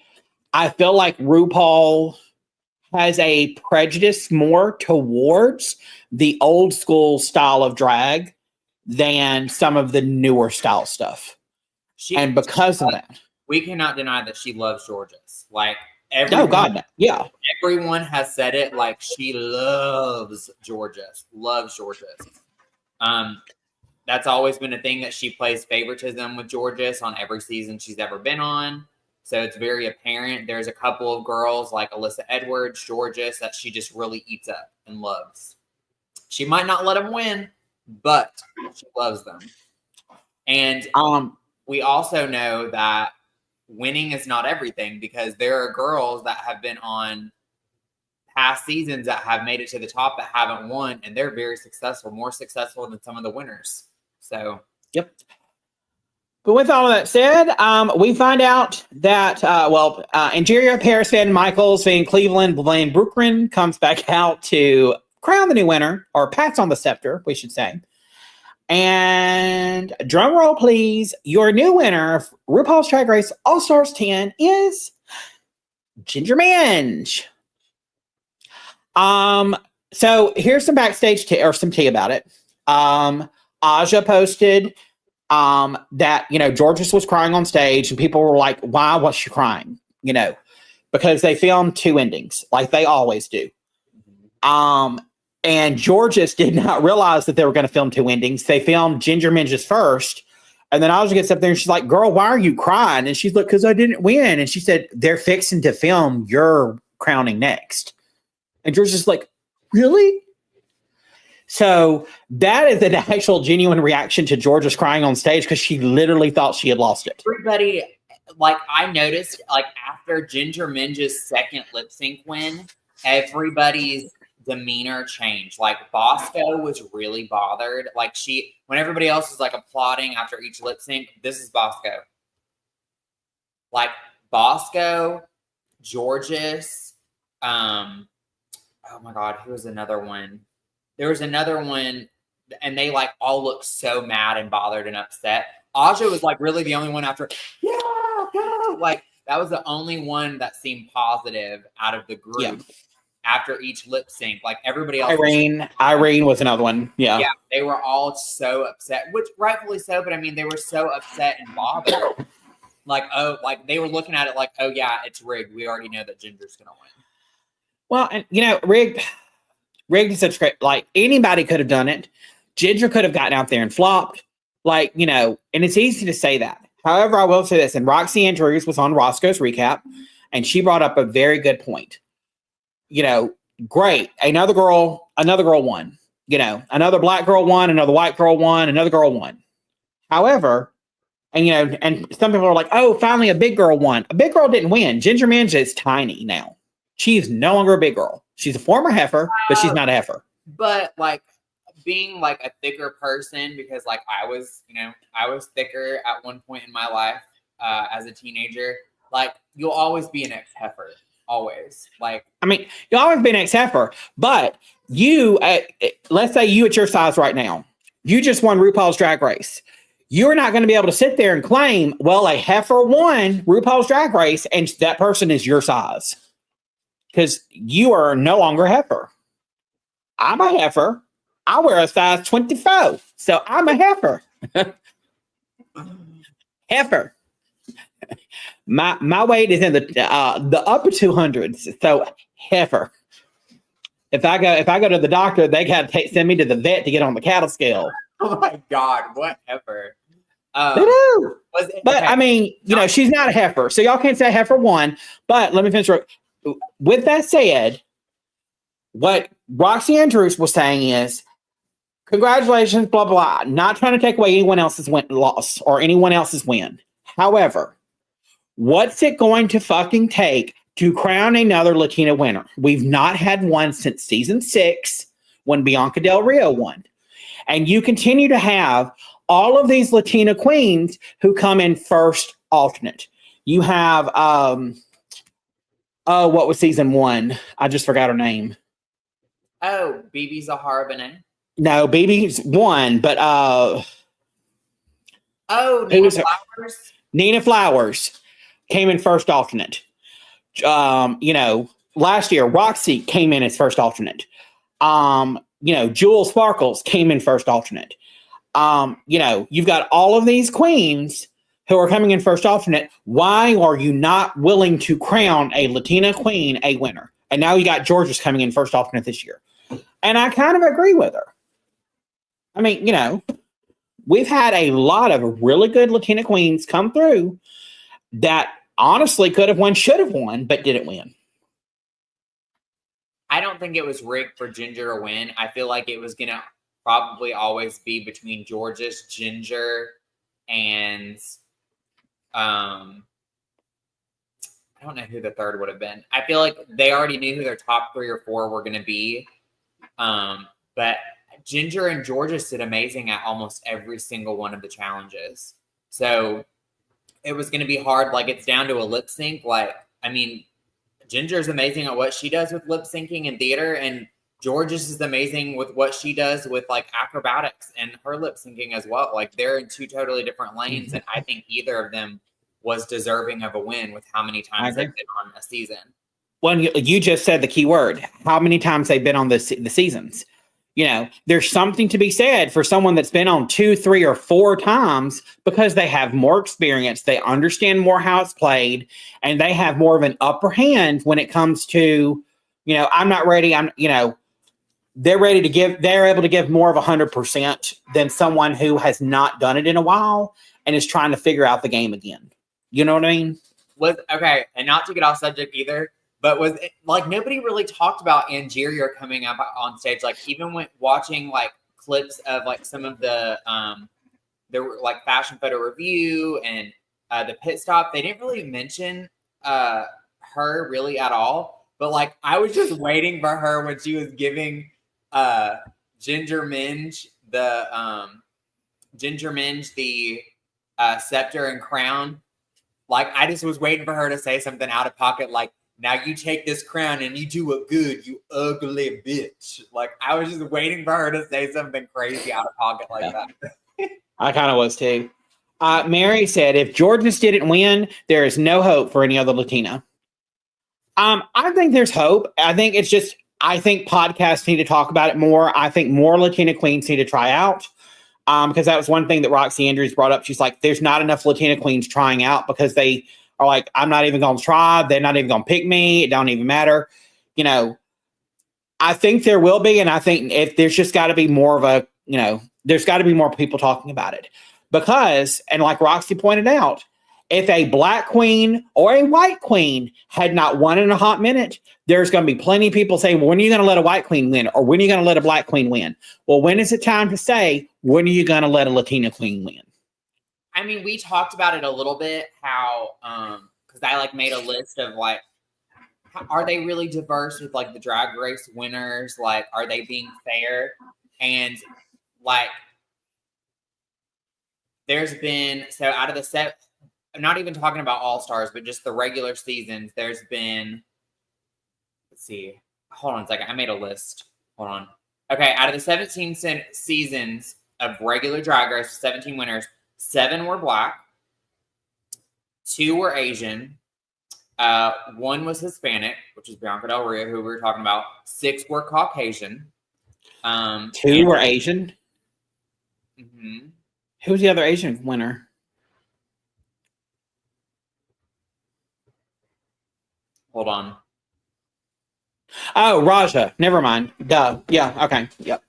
Speaker 1: I feel like RuPaul has a prejudice more towards the old school style of drag than some of the newer style stuff. And because of that,
Speaker 2: we cannot deny that she loves Georges. Like,
Speaker 1: oh God, no. Yeah.
Speaker 2: Everyone has said it. Like, she loves Georges. That's always been a thing that she plays favoritism with Georges on every season she's ever been on. So it's very apparent. There's a couple of girls like Alyssa Edwards, Georges, that she just really eats up and loves. She might not let them win, but she loves them. And we also know that winning is not everything, because there are girls that have been on past seasons that have made it to the top that haven't won, and they're very successful, more successful than some of the winners. So,
Speaker 1: yep. But with all of that said, we find out that, Interior Paris Van Michaels Van Cleveland Blaine Brookren comes back out to crown the new winner, or pats on the scepter, we should say. And drum roll, please. Your new winner of RuPaul's Drag Race All-Stars 10 is Ginger Minj. So here's some backstage some tea about it. Aja posted that, Georges was crying on stage, and people were like, why was she crying? Because they filmed 2 endings like they always do. And Georges did not realize that they were going to film 2 endings. They filmed Ginger Minj's first, and then Aja gets up there and she's like, girl, why are you crying? And she's like, because I didn't win. And she said, they're fixing to film your crowning next. And Georges is like, really? So that is an actual genuine reaction to Georges crying on stage, because she literally thought she had lost it.
Speaker 2: Everybody, like, I noticed, like, after Ginger Minj's second lip sync win, everybody's demeanor changed. Like, Bosco was really bothered. Like, when everybody else was like applauding after each lip sync, this is Bosco. Like, Bosco, Georges, oh my God, who was another one? There was another one, and they like all looked so mad and bothered and upset. Aja was like really the only one after, yeah, go. Like, that was the only one that seemed positive out of the group after each lip sync. Like, everybody else.
Speaker 1: Irene was another one. Yeah.
Speaker 2: Yeah. They were all so upset, which rightfully so, but I mean, they were so upset and bothered. Like, they were looking at it like, oh yeah, it's rigged. We already know that Ginger's going to win.
Speaker 1: Well, and rigged is such great, like, anybody could have done it. Ginger could have gotten out there and flopped, and it's easy to say that. However, I will say this, and Roxy Andrews was on Roscoe's recap, and she brought up a very good point. Great. Another girl won. Another black girl won, another white girl won, another girl won. However, and some people are like, oh, finally a big girl won. A big girl didn't win. Ginger Minj is tiny now. She's no longer a big girl. She's a former heifer, but she's not a heifer.
Speaker 2: But like, being like a thicker person, because like I was thicker at one point in my life as a teenager. Like, you'll always be an ex-heifer. Always. Like,
Speaker 1: I mean, you'll always be an ex-heifer, but you, let's say you at your size right now, you just won RuPaul's Drag Race. You're not going to be able to sit there and claim, well, a heifer won RuPaul's Drag Race, and that person is your size. Because you are no longer a heifer. I'm a heifer. I wear a size 24. So I'm a heifer. Heifer. My weight is in the upper 200s. So heifer. If I go to the doctor, they got to send me to the vet to get on the cattle scale.
Speaker 2: Oh my God, whatever.
Speaker 1: They do. But I mean, she's not a heifer. So y'all can't say heifer won. But let me finish. With that said, what Roxy Andrews was saying is, congratulations, blah, blah, blah. Not trying to take away anyone else's loss or anyone else's win. However, What's it going to fucking take to crown another Latina winner? We've not had one since season 6 when Bianca Del Rio won. And you continue to have all of these Latina queens who come in first alternate. You have, what was season 1? I just forgot her name.
Speaker 2: Oh, BB Zahara Benet?
Speaker 1: No, BB's one, but
Speaker 2: Nina Flowers?
Speaker 1: Nina Flowers came in first alternate. Last year, Roxy came in as first alternate. Jewel Sparkles came in first alternate. You've got all of these queens who are coming in first alternate. Why are you not willing to crown a Latina queen a winner? And now you got Georgia's coming in first alternate this year. And I kind of agree with her. I mean, we've had a lot of really good Latina queens come through that honestly could have won, should have won, but didn't win.
Speaker 2: I don't think it was rigged for Ginger to win. I feel like it was going to probably always be between Georgia's, Ginger, and I don't know who the third would have been. I feel like they already knew who their top 3 or 4 were going to be. But Ginger and Georgia did amazing at almost every single one of the challenges. So it was going to be hard. Like, it's down to a lip sync. Ginger's amazing at what she does with lip syncing and theater, and Georgia's is amazing with what she does with like acrobatics and her lip syncing as well. Like, they're in 2 totally different lanes, and I think either of them was deserving of a win with how many times they've been on a season.
Speaker 1: Well, you just said the key word. How many times they've been on the seasons? There's something to be said for someone that's been on 2, 3, or 4 times because they have more experience. They understand more how it's played, and they have more of an upper hand when it comes to, I'm not ready. They're ready to give. They're able to give more of 100% than someone who has not done it in a while and is trying to figure out the game again. You know what I mean?
Speaker 2: Okay, and not to get off subject either. But was it, like, nobody really talked about Angeria coming up on stage. Like, even when watching like clips of like some of the like fashion photo review and the pit stop, they didn't really mention her really at all. But like, I was just waiting for her when she was giving Ginger Minge the scepter and crown. Like, I just was waiting for her to say something out of pocket, like, "Now you take this crown and you do it good, you ugly bitch." Like, I was just waiting for her to say something crazy out of pocket like that.
Speaker 1: I kind of was too. Mary said, if Georgia's didn't win, there is no hope for any other Latina. I think there's hope. I think podcasts need to talk about it more. I think more Latina queens need to try out. Because that was one thing that Roxy Andrews brought up. She's like, there's not enough Latina queens trying out because they are like, I'm not even going to try. They're not even going to pick me. It don't even matter. I think there will be. And I think if there's just got to be more of a, there's got to be more people talking about it because, and like Roxy pointed out, if a black queen or a white queen had not won in a hot minute, there's going to be plenty of people saying, well, when are you going to let a white queen win? Or when are you going to let a black queen win? Well, when is it time to say, when are you going to let a Latina queen win?
Speaker 2: I mean, we talked about it a little bit, how, because I like made a list of like, are they really diverse with like the drag race winners? Like, are they being fair? And like, there's been, so out of the set, I'm not even talking about all stars, but just the regular seasons, there's been, let's see, hold on a second. I made a list. Hold on. Okay. Out of the 17 seasons of regular drag race, 17 winners, 7 were black, 2 were Asian, 1 was Hispanic, which is Bianca Del Rio, who we were talking about. 6 were Caucasian.
Speaker 1: 2 were Asian.
Speaker 2: Mm-hmm.
Speaker 1: Who's the other Asian winner?
Speaker 2: Hold on.
Speaker 1: Oh, Raja. Never mind. Duh. Yeah. Okay. Yep.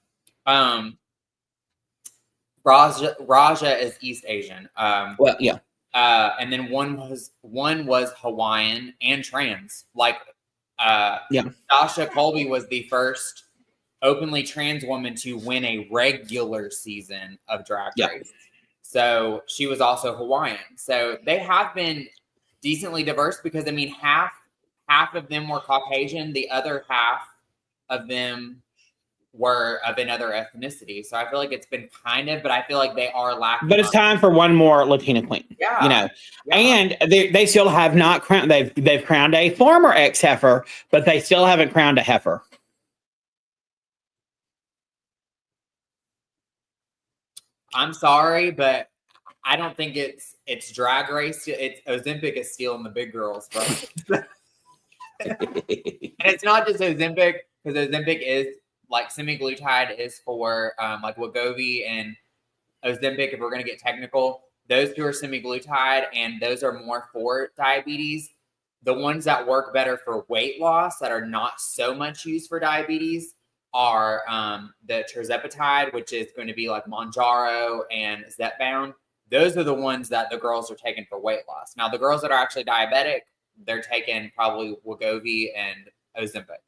Speaker 2: Raja is East Asian.
Speaker 1: Well, yeah.
Speaker 2: And then one was Hawaiian and trans. Like,
Speaker 1: yeah.
Speaker 2: Sasha Colby was the first openly trans woman to win a regular season of Drag Race. So she was also Hawaiian. So they have been decently diverse because I mean half of them were Caucasian, the other half of them were of another ethnicity. So I feel like it's been kind of, but I feel like they are lacking.
Speaker 1: But it's time for one more Latina queen.
Speaker 2: Yeah.
Speaker 1: You know, and they still have not crowned. They've crowned a former ex-heifer, but they still haven't crowned a heifer.
Speaker 2: I'm sorry, but I don't think it's Drag Race. It's Ozempic is stealing the big girls, bro. And it's not just Ozempic, because Ozempic is like semaglutide is for like Wegovy and Ozempic. If we're gonna get technical, those two are semaglutide, and those are more for diabetes. The ones that work better for weight loss that are not so much used for diabetes are the tirzepatide, which is going to be like Mounjaro and Zepbound. Those are the ones that the girls are taking for weight loss. Now, the girls that are actually diabetic, they're taking probably Wegovy and Ozempic.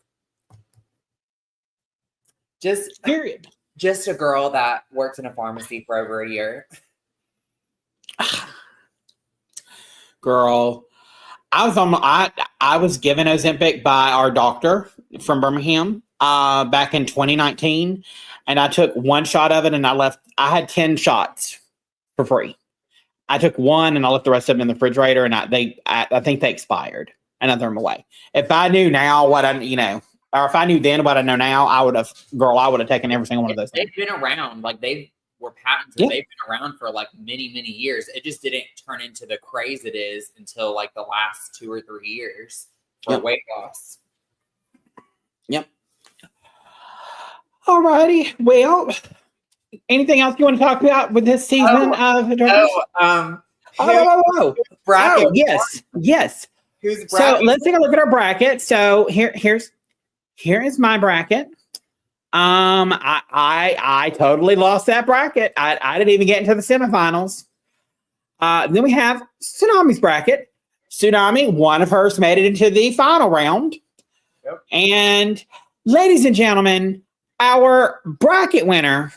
Speaker 2: Just a girl that works in a pharmacy for over a year.
Speaker 1: Girl, I was given Ozempic by our doctor from Birmingham back in 2019, and I took one shot of it, and I had 10 shots for free. I took one, and I left the rest of them in the refrigerator, and I think they expired, and I threw them away. If I knew now what I, or if I knew then what I know now, I would have taken every single one of those things.
Speaker 2: They've been around, like they were patented. Yeah. They've been around for like many, many years. It just didn't turn into the craze it is until like the last 2 or 3 years for weight loss.
Speaker 1: Yep. Alrighty. Well, anything else you want to talk about with this season of the bracket? Yes. Who's bracket? So let's take a look at our bracket. So here is my bracket. I totally lost that bracket. I didn't even get into the semifinals. Then we have Tsunami's bracket. Tsunami, one of hers made it into the final round. Yep. And ladies and gentlemen, our bracket winner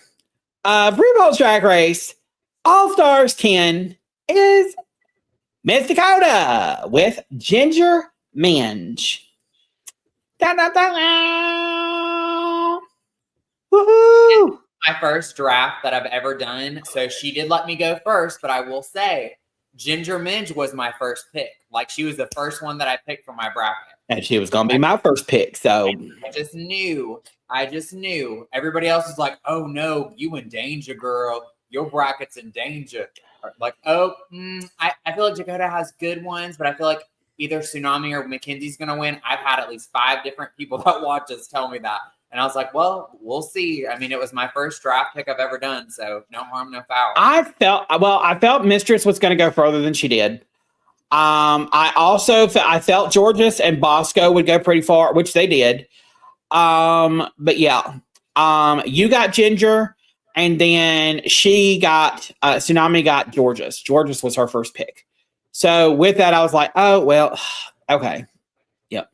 Speaker 1: of RuPaul's Drag Race All-Stars 10 is Miss Dakota with Ginger Minge. Woohoo!
Speaker 2: My first draft that I've ever done. So she did let me go first, but I will say Ginger Minge was my first pick. Like she was the first one that I picked for my bracket.
Speaker 1: And she was going to be my first pick. So
Speaker 2: I just knew. Everybody else was like, oh no, you in danger, girl. Your bracket's in danger. Like, I feel like Dakota has good ones, but I feel like either Tsunami or Mackenzie's going to win. I've had at least 5 different people that watch us tell me that. And I was like, well, we'll see. I mean, it was my first draft pick I've ever done, so no harm, no foul.
Speaker 1: I felt Mistress was going to go further than she did. I felt Georges and Bosco would go pretty far, which they did. But yeah, you got Ginger, and then she got Tsunami got Georges. Georges was her first pick. So with that, I was like, oh well, okay, yep.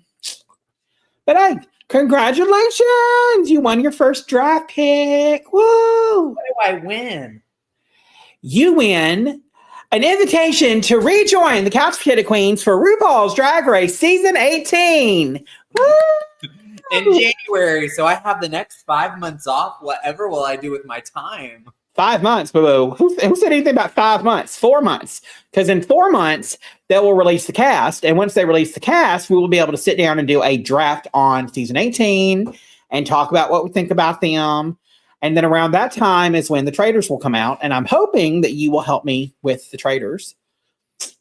Speaker 1: But hey. Congratulations! You won your first draft pick. Woo!
Speaker 2: What do I win?
Speaker 1: You win an invitation to rejoin the Couch Potato Queens for RuPaul's Drag Race Season 18. Woo!
Speaker 2: In January. So I have the next 5 months off. Whatever will I do with my time?
Speaker 1: 5 months, boo-boo. Who said anything about 5 months? 4 months. Because in 4 months, they will release the cast. And once they release the cast, we will be able to sit down and do a draft on season 18 and talk about what we think about them. And then around that time is when the traitors will come out. And I'm hoping that you will help me with the traitors. Because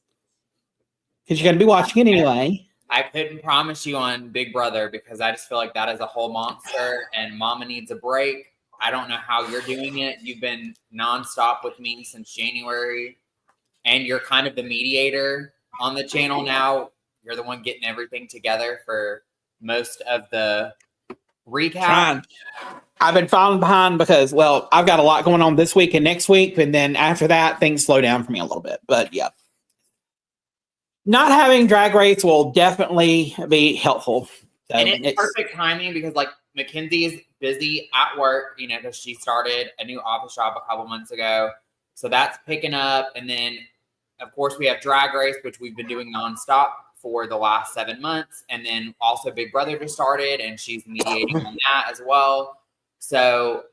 Speaker 1: you're going to be watching it anyway.
Speaker 2: I couldn't promise you on Big Brother because I just feel like that is a whole monster and Mama needs a break. I don't know how you're doing it. You've been nonstop with me since January, and you're kind of the mediator on the channel now. You're the one getting everything together for most of the recap.
Speaker 1: I've been falling behind because, well, I've got a lot going on this week and next week, and then after that, things slow down for me a little bit. But yeah, not having Drag Race will definitely be helpful. So
Speaker 2: and it's perfect timing because, like, Mackenzie is busy at work, because she started a new office job a couple months ago. So that's picking up. And then of course, we have Drag Race, which we've been doing nonstop for the last 7 months. And then also Big Brother just started, and she's mediating on that as well. So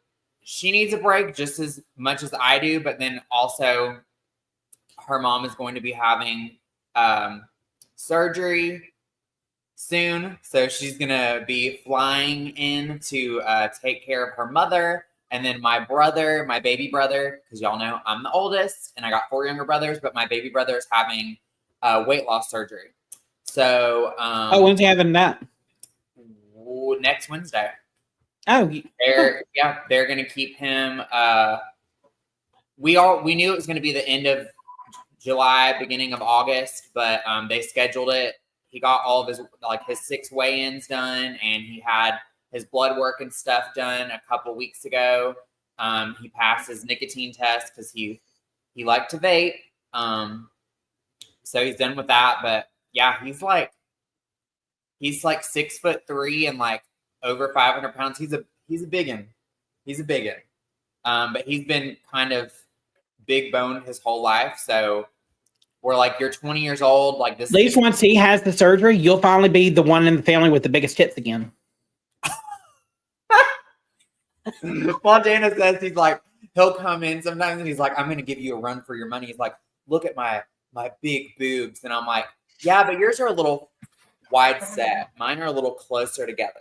Speaker 2: she needs a break just as much as I do. But then also her mom is going to be having surgery soon. So she's going to be flying in to take care of her mother. And then my brother, my baby brother, because y'all know I'm the oldest and I got 4 younger brothers, but my baby brother is having weight loss surgery. So,
Speaker 1: when's he having that?
Speaker 2: Next Wednesday.
Speaker 1: Oh,
Speaker 2: they're going to keep him. We knew it was going to be the end of July, beginning of August, but they scheduled it. He got all of his 6 weigh-ins done, and he had his blood work and stuff done a couple weeks ago. He passed his nicotine test because he liked to vape. So he's done with that. But yeah, he's like 6'3" and like over 500 pounds. He's a biggin. He's a biggin. But he's been kind of big boned his whole life. So we're like, you're 20 years old. Like this.
Speaker 1: At least once he has the surgery, you'll finally be the one in the family with the biggest tits again.
Speaker 2: Montana says he'll come in sometimes and he's like, I'm going to give you a run for your money. He's like, look at my big boobs. And I'm like, yeah, but yours are a little wide set. Mine are a little closer together.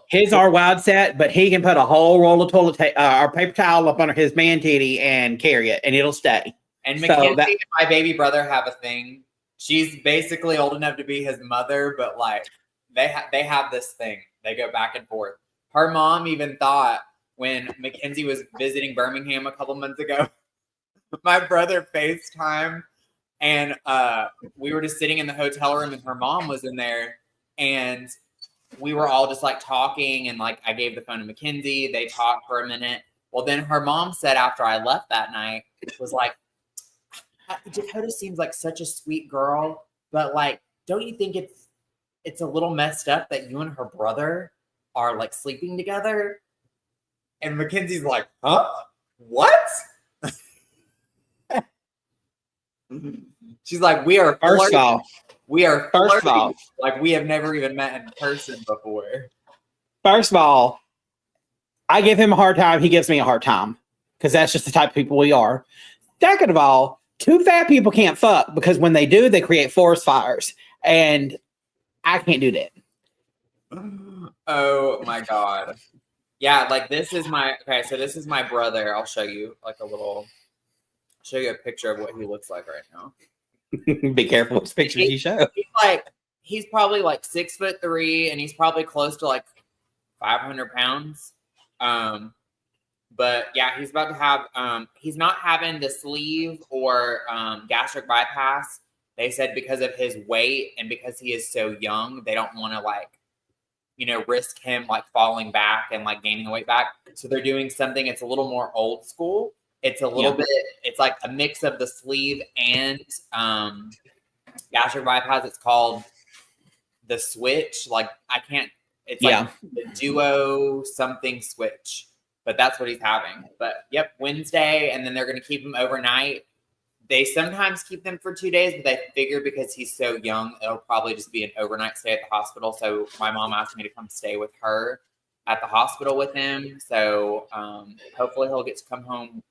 Speaker 1: His are wide set, but he can put a whole roll of toilet or paper towel up under his man titty and carry it, and it'll stay.
Speaker 2: And Mackenzie and my baby brother have a thing. She's basically old enough to be his mother, but like they have this thing. They go back and forth. Her mom even thought when Mackenzie was visiting Birmingham a couple months ago, my brother FaceTimed, and we were just sitting in the hotel room, and her mom was in there, and we were all just like talking, and like I gave the phone to Mackenzie. They talked for a minute. Well, then her mom said after I left that night, was like, Dakota seems like such a sweet girl, but like, don't you think it's a little messed up that you and her brother are like sleeping together? And Mackenzie's like, huh? What? She's like, we are
Speaker 1: first of all,
Speaker 2: like we have never even met in person before.
Speaker 1: First of all, I give him a hard time. He gives me a hard time because that's just the type of people we are. Second of all, 2 fat people can't fuck because when they do, they create forest fires, and I can't do that.
Speaker 2: Oh my God. Yeah, like this is my brother. I'll show you a picture of what he looks like right now.
Speaker 1: Be careful which pictures you show.
Speaker 2: He's probably like 6'3", and he's probably close to like 500 pounds. But yeah, he's about to have he's not having the sleeve or gastric bypass. They said because of his weight and because he is so young, they don't want to risk him like falling back and like gaining the weight back. So they're doing something. It's a little more old school. It's a little bit. It's like a mix of the sleeve and gastric bypass. It's called the switch. Like I can't. It's like the duo something switch. But that's what he's having. But yep, Wednesday, and then they're going to keep him overnight. They sometimes keep them for 2 days, but they figure because he's so young, it'll probably just be an overnight stay at the hospital. So my mom asked me to come stay with her at the hospital with him. So hopefully he'll get to come home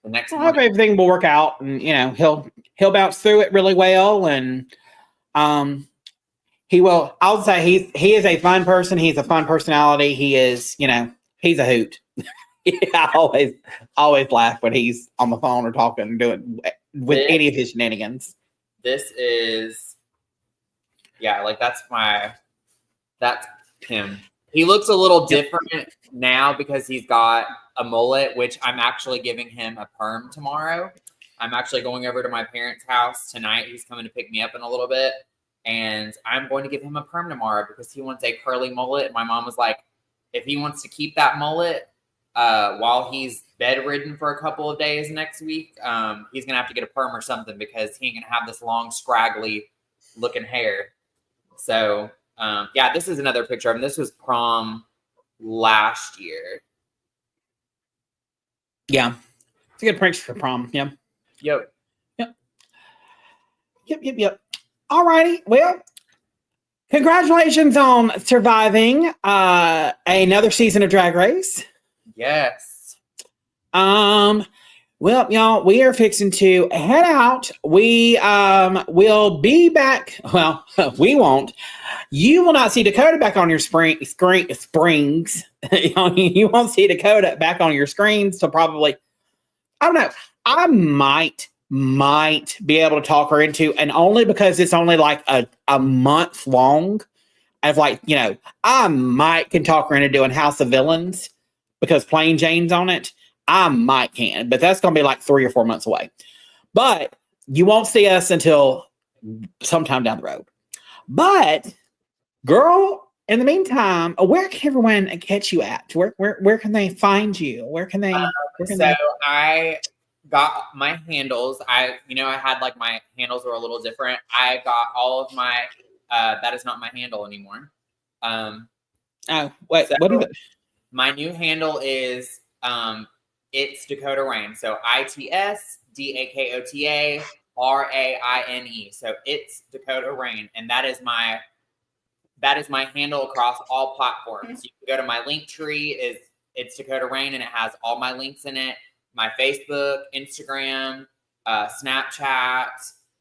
Speaker 2: the next morning.
Speaker 1: I hope everything will work out, and he'll bounce through it really well, and he will. I'll say he is a fun person. He's a fun personality. He is, he's a hoot. I always laugh when he's on the phone or talking and doing with any of his shenanigans.
Speaker 2: This is, that's him. He looks a little different now because he's got a mullet, which I'm actually giving him a perm tomorrow. I'm actually going over to my parents' house tonight. He's coming to pick me up in a little bit, and I'm going to give him a perm tomorrow because he wants a curly mullet. And my mom was like, if he wants to keep that mullet, while he's bedridden for a couple of days next week, he's going to have to get a perm or something because he ain't going to have this long, scraggly looking hair. So, this is another picture of him. This was prom last year.
Speaker 1: Yeah. It's a good picture for prom. Yeah.
Speaker 2: Yep.
Speaker 1: Yep. All righty. Well, congratulations on surviving another season of Drag Race.
Speaker 2: Yes.
Speaker 1: Well, y'all, we are fixing to head out. We will be back. Well, we won't. You will not see Dakota back on your springs. You won't see Dakota back on your screens till probably, I don't know. I might be able to talk her into, and only because it's only like a month long. Of like, I might can talk her into doing House of Villains because Plain Jane's on it. I might can, but that's going to be like 3 or 4 months away. But you won't see us until sometime down the road. But, girl, in the meantime, where can everyone catch you at? Where can they find you?
Speaker 2: I got my handles. I had like my handles were a little different. I got all of my. That is not my handle anymore.
Speaker 1: What is it?
Speaker 2: My new handle is it's Dakota Rain. So ITSDAKOTA RAINE. So it's Dakota Rain, and that is my handle across all platforms. You can go to my link tree. It's Dakota Rain, and it has all my links in it. My Facebook, Instagram, Snapchat,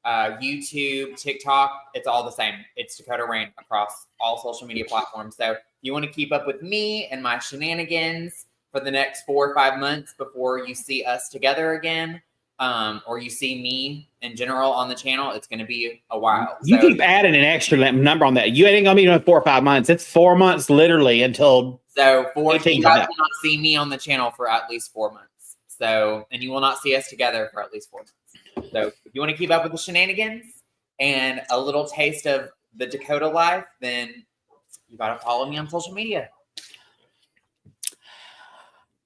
Speaker 2: YouTube, TikTok, it's all the same. It's Dakota Rain across all social media platforms. So if you want to keep up with me and my shenanigans for the next 4 or 5 months before you see us together again, or you see me in general on the channel, it's going to be a while.
Speaker 1: You keep adding an extra number on that. You ain't going to be doing 4 or 5 months. It's 4 months literally until.
Speaker 2: So you guys will not see me on the channel for at least 4 months. So, and you will not see us together for at least 4 months. So if you want to keep up with the shenanigans and a little taste of the Dakota life, then you got to follow me on social media.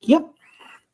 Speaker 1: Yep.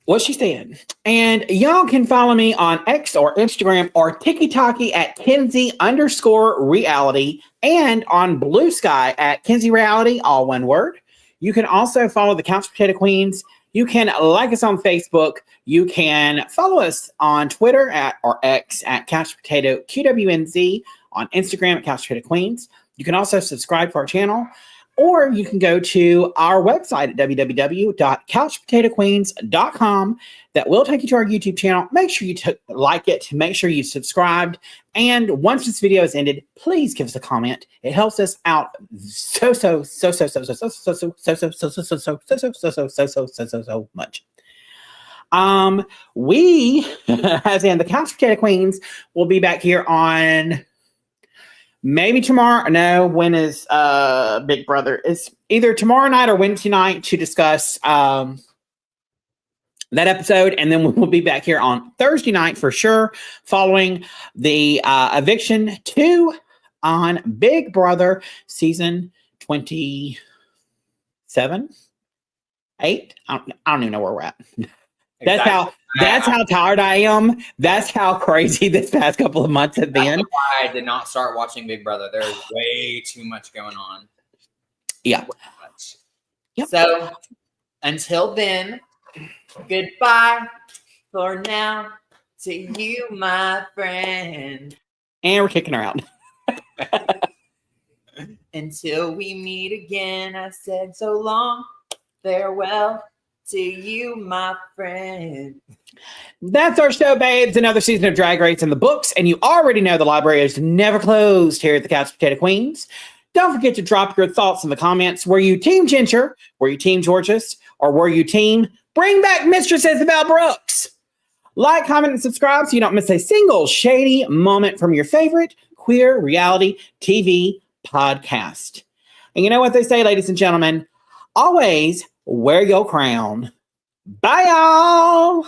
Speaker 1: What she said. And y'all can follow me on X or Instagram or TikTok at Kenzie_reality and on Blue Sky at Kenzie Reality, all one word. You can also follow the Couch Potato Queens. You can like us on Facebook. You can follow us on Twitter or X at Couch Potato QWNZ, on Instagram at Couch Potato Queens. You can also subscribe to our channel, or you can go to our website at www.couchpotatoqueens.com. That will take you to our YouTube channel. Make sure you like it. Make sure you subscribed. And once this video is ended, please give us a comment. It helps us out so much. We, as in the Couch Potato Queens, will be back here on maybe tomorrow. No, when is Big Brother? It's either tomorrow night or Wednesday night to discuss that episode, and then we'll be back here on Thursday night for sure, following the eviction 2 on Big Brother season 27, 8. I don't even know where we're at. Exactly. That's how tired I am. That's how crazy this past couple of months have been.
Speaker 2: That's why I did not start watching Big Brother. There's way too much going on.
Speaker 1: Yeah.
Speaker 2: Yep. So until then, goodbye for now to you, my friend.
Speaker 1: And we're kicking her out.
Speaker 2: Until we meet again, I said so long. Farewell to you, my friend.
Speaker 1: That's our show, babes. Another season of Drag Race in the books. And you already know the library is never closed here at the Couch Potato Queens. Don't forget to drop your thoughts in the comments. Were you Team Ginger? Were you Team Georges? Or were you Team Bring Back Mistress Isabel Brooks? Like, comment, and subscribe so you don't miss a single shady moment from your favorite queer reality TV podcast. And you know what they say, ladies and gentlemen? Always wear your crown. Bye, y'all.